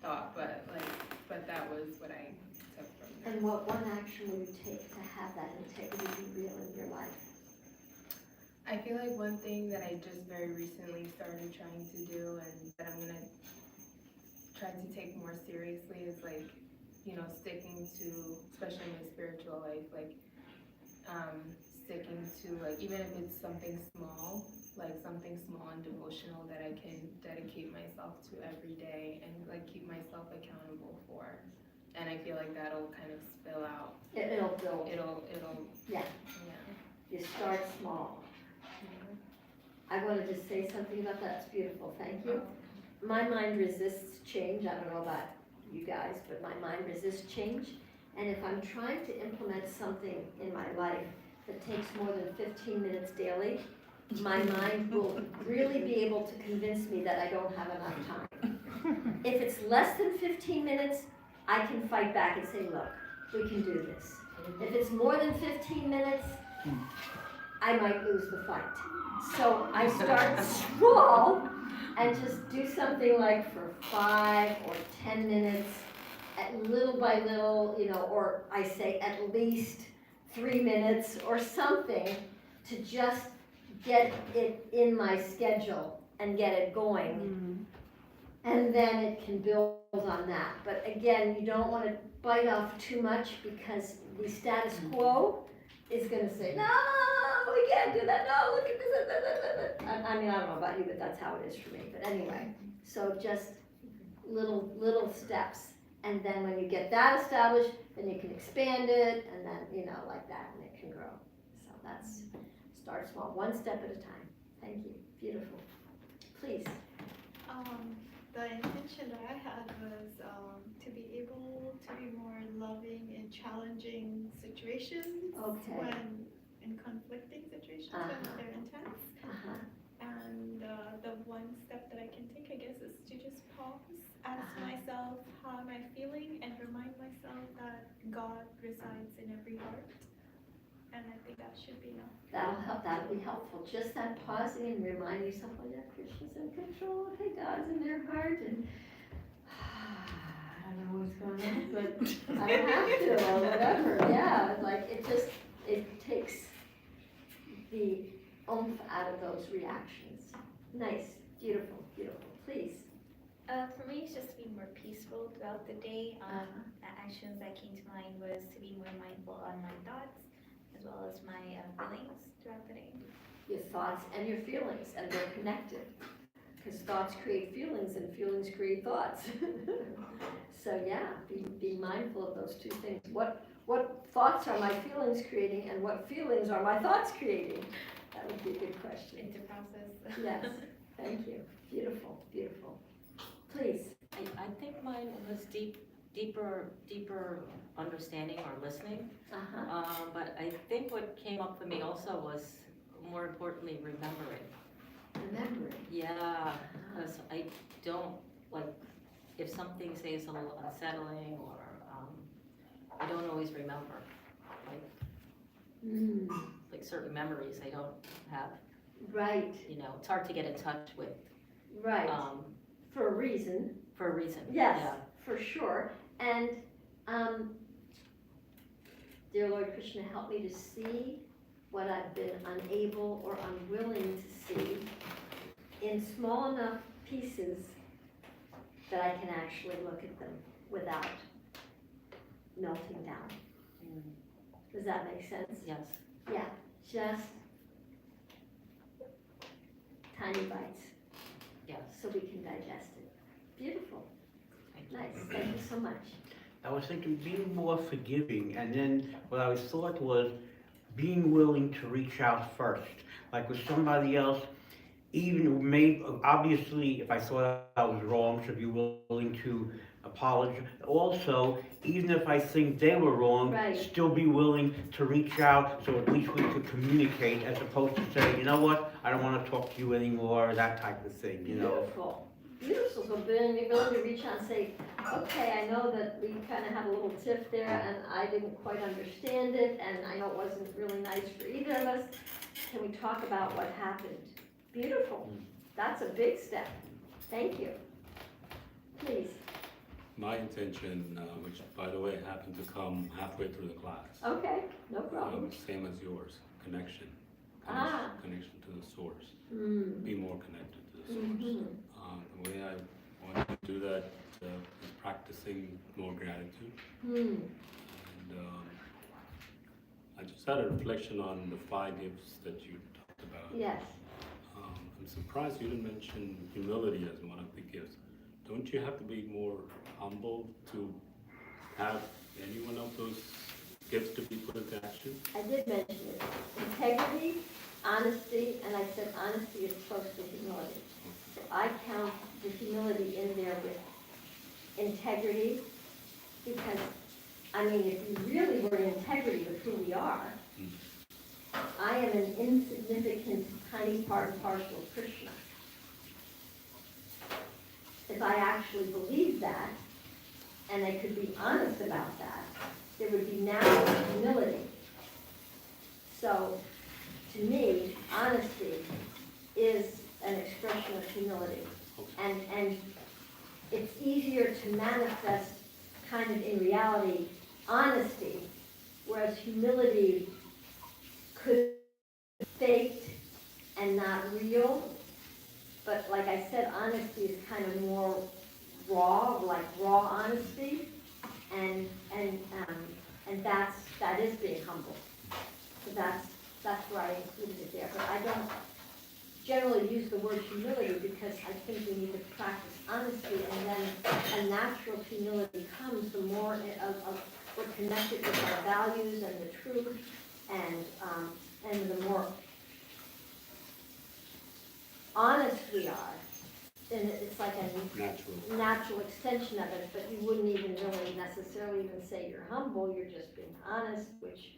thought, but that was what I took from that. And what one action would it take to have that integrity be real in your life? I feel like one thing that I just very recently started trying to do, and that I'm gonna try to take more seriously, is like, you know, sticking to, especially in my spiritual life, like sticking to, like, even if it's something small, like something small and devotional that I can dedicate myself to every day and like keep myself accountable for. And I feel like that'll kind of spill out. It'll build. It'll. Yeah. You start small. I wanted to say something about that. It's beautiful. Thank you. My mind resists change. I don't know about you guys, but my mind resists change. And if I'm trying to implement something in my life that takes more than 15 minutes daily, my mind will really be able to convince me that I don't have enough time. If it's less than 15 minutes, I can fight back and say, look, we can do this. If it's more than 15 minutes, I might lose the fight. So I start small and just do something like for 5 or 10 minutes, at little by little, you know, or I say at least 3 minutes or something to just get it in my schedule and get it going. And then it can build on that. But again, you don't want to bite off too much, because the status quo is going to say, no, we can't do that. No, look at this. I mean, I don't know about you, but that's how it is for me. But anyway, so just little steps. And then when you get that established, then you can expand it, and then, you know, like that, and it can grow. So that's, start small, one step at a time. Thank you. Beautiful. Please. The intention that I had was to be able to be more loving in challenging situations. Okay. When in conflicting situations, when they're intense. And the one step that I can take, I guess, is to just pause, ask myself, how am I feeling, and remind myself that God resides in every heart. And I think that should be enough. That'll help. That'll be helpful. Just that pausing and reminding yourself, oh yeah, Krishna's in control. Okay, God's in their heart, and I don't know what's going on, but I don't have to, or whatever. Yeah, like it takes the oomph out of those reactions. Nice, beautiful, beautiful. Please. For me, it's just to be more peaceful throughout the day. The actions that came to mind was to be more mindful on my thoughts, as well as my feelings throughout the day. Your thoughts and your feelings, and they're connected. Because thoughts create feelings, and feelings create thoughts. So yeah, be mindful of those two things. What what thoughts are my feelings creating and what feelings are my thoughts creating? That would be a good question. It's a process. Yes, thank you. Beautiful, beautiful. Please. I think mine was deeper understanding or listening. But I think what came up for me also was, more importantly, remembering. Remembering? Yeah, because I don't, like, if something, say, is a little unsettling or I don't always remember. Like certain memories I don't have. Right. You know, it's hard to get in touch with. Right. For a reason. For a reason. Yes, Yeah. for sure. And, dear Lord Krishna, help me to see what I've been unable or unwilling to see in small enough pieces that I can actually look at them without melting down. Does that make sense? Yes. Yeah, just tiny bites. Yes. So we can digest it. Beautiful. Nice, thank you so much. I was thinking being more forgiving, and then what I thought was being willing to reach out first. Like with somebody else, even obviously if I thought I was wrong, should be willing to apologize. Also, even if I think they were wrong, Right. still be willing to reach out so at least we could communicate, as opposed to say, you know what, I don't want to talk to you anymore, that type of thing, you know. Beautiful. Beautiful, so being willing to reach out and say, okay, I know that we kind of had a little tiff there and I didn't quite understand it and I know it wasn't really nice for either of us. Can we talk about what happened? Beautiful. That's a big step. Thank you. Please. My intention, which by the way happened to come halfway through the class. Okay, no problem. Same as yours, connection. Connection to the source. Be more connected to the source. The way I want to do that is practicing more gratitude. And I just had a reflection on the 5 gifts that you talked about. Yes. I'm surprised you didn't mention humility as one of the gifts. Don't you have to be more humble to have any one of those gifts to be put into action? I did mention it. Integrity, honesty, and I said honesty is close to humility. So I count the humility in there with integrity, because, I mean, if we really were in integrity with who we are, I am an insignificant, tiny part and parcel of Krishna. If I actually believed that, and I could be honest about that, there would be now humility. So, to me, honesty is an expression of humility. And it's easier to manifest kind of in reality honesty, whereas humility could be faked and not real. But like I said, honesty is kind of more raw, like raw honesty, and that is being humble. So that's where I included it there. But I don't generally use the word humility because I think we need to practice honesty, and then a natural humility comes the more we're connected with our values and the truth, and the more honest we are, then it's like a natural extension of it, but you wouldn't even really necessarily even say you're humble, you're just being honest, which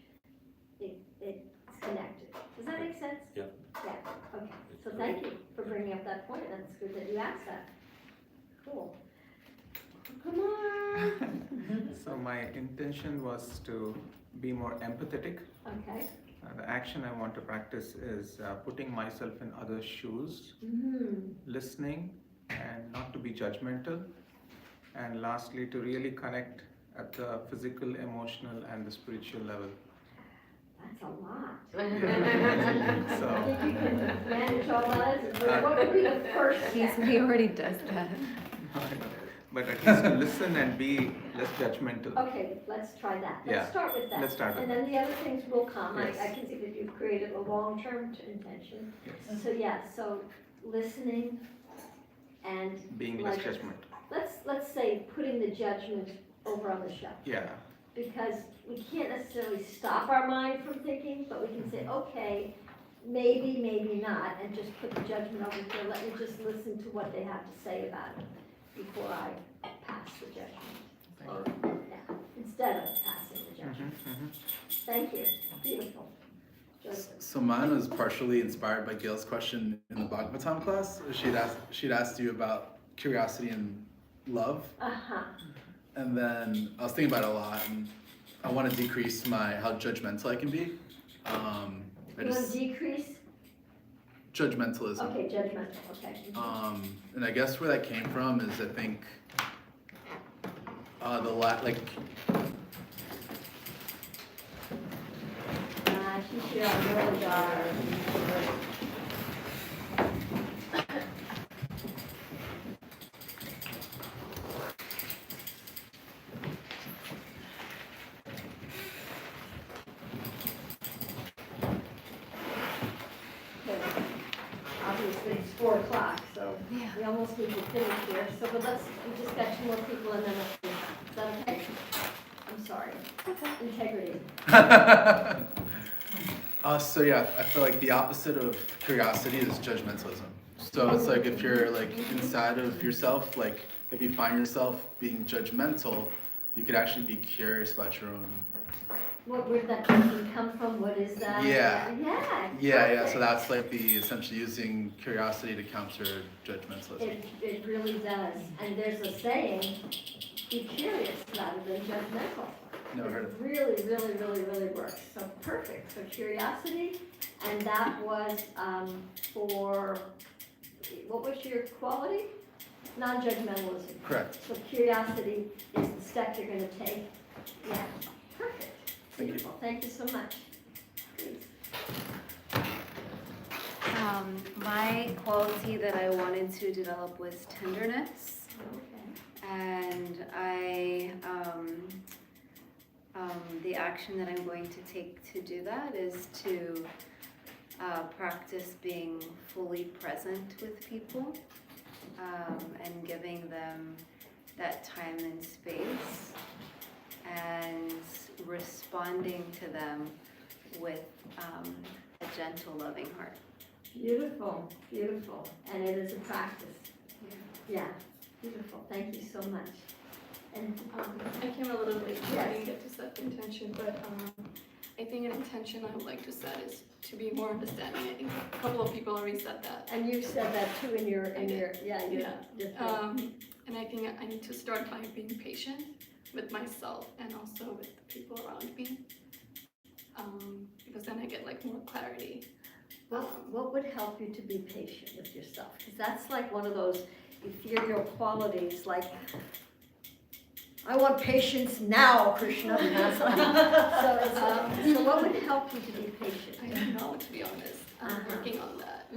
it's connected. Does that make sense? Yeah. Yeah, okay. So thank you for bringing up that point, and it's good that you asked that. Cool. Come on. So my intention was to be more empathetic. Okay. The action I want to practice is putting myself in others' shoes, listening, and not to be judgmental. And lastly, to really connect at the physical, emotional, and the spiritual level. That's a lot. So, I think you can manage all that. What would be the first step? He already does that. but at least to listen and be less judgmental. Okay, let's try that. Let's Yeah, start with that. let's start with And then the other things will come. Yes. I can see that you've created a long-term intention. Yes. So yeah, so listening and Being like, less judgmental. Let's say putting the judgment over on the shelf. Yeah. because we can't necessarily stop our mind from thinking, but we can say, okay, maybe, maybe not, and just put the judgment over here. Let me just listen to what they have to say about it before I pass the judgment. Or, yeah, instead of passing the judgment. Thank you. Beautiful. Joseph. So mine was partially inspired by Gail's question in the Bhagavatam class. She'd asked you about curiosity and love. Uh-huh. And then I was thinking about it a lot, and I want to decrease how judgmental I can be. I You want to decrease? Judgmentalism. Okay, judgmental, okay. And I guess where that came from is I think She should have really got obviously it's 4 o'clock, so we almost need to finish here. So, but we just got 2 more people and then let's do that. Is that okay? I'm sorry. Integrity. So yeah, I feel like the opposite of curiosity is judgmentalism. So it's like if you're like inside of yourself, like if you find yourself being judgmental, you could actually be curious about your own. Where did that thinking come from? What is that? Yeah. Yeah. So that's like essentially using curiosity to counter judgmentalism. It really does. And there's a saying, be curious rather than judgmental. Never heard of it. Really, really, really, really works. So perfect. So curiosity, and that was for, what was your quality? Non-judgmentalism. Correct. So curiosity is the step you're going to take. Yeah, perfect. Thank you. Beautiful. Thank you so much. Please. My quality that I wanted to develop was tenderness. Okay. And the action that I'm going to take to do that is to practice being fully present with people and giving them that time and space and responding to them with a gentle, loving heart. Beautiful, beautiful. And it is a practice. Yeah, beautiful. Thank you so much. And I came a little late, so I Yes. didn't get to set the intention, but I think an intention I would like to set is to be more understanding. I think a couple of people already said that. And you said that too in your your thing. And I think I need to start by being patient with myself and also with the people around me, because then I get like more clarity. What would help you to be patient with yourself? Because that's like one of those ethereal qualities, like, I want patience now, Krishna. That's like, so what would help you to be patient? I don't know, to be honest. I'm working on that.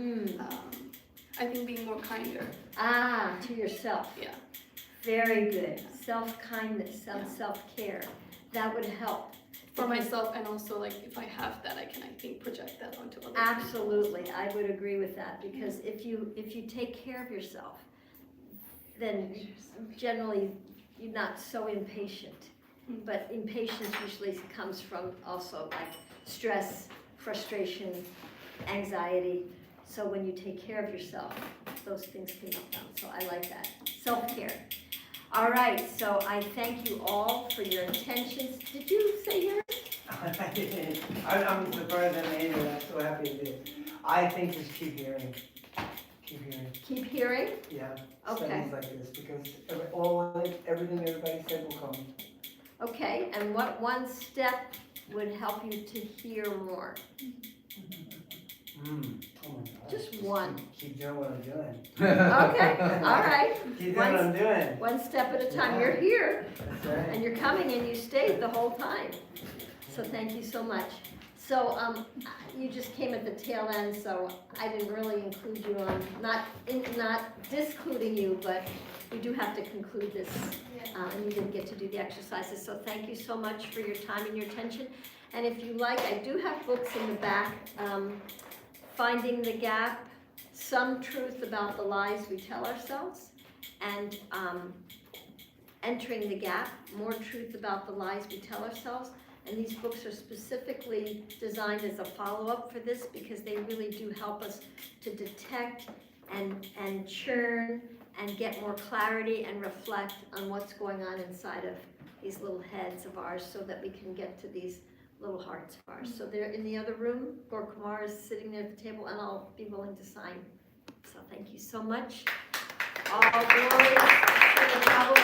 I think being more kinder. To yourself. Yeah. Very good. Self-kindness, self-care. That would help. For myself, and also like if I have that, I can, I think, project that onto other Absolutely, I would agree with that, because if you take care of yourself, then generally you're not so impatient. But impatience usually comes from also like stress, frustration, anxiety. So when you take care of yourself, those things can come down. So I like that. Self-care. All right, so I thank you all for your intentions. Did you say yours? I'm surprised I made it. I'm so happy I did. I think just keep hearing. Keep hearing. Keep hearing? Yeah. Okay. Studies like this, because everything everybody said will come. Okay, and what one step would help you to hear more? Oh my gosh. Just one. Keep doing what I'm doing. Okay, all right. Keep doing what I'm doing. One step at a time. Yeah. You're here. That's right. And you're coming and you stayed the whole time. So thank you so much. So you just came at the tail end, so I didn't really include you on, not discluding you, but we do have to conclude this. And you didn't get to do the exercises. So thank you so much for your time and your attention. And if you like, I do have books in the back. Finding the Gap, Some Truth About the Lies We Tell Ourselves, and Entering the Gap, More Truth About the Lies We Tell Ourselves. And these books are specifically designed as a follow-up for this because they really do help us to detect and churn and get more clarity and reflect on what's going on inside of these little heads of ours so that we can get to these little hearts of ours. So they're in the other room. Gaur Kumar is sitting there at the table, and I'll be willing to sign. So thank you so much. All glories to the Prabhupada.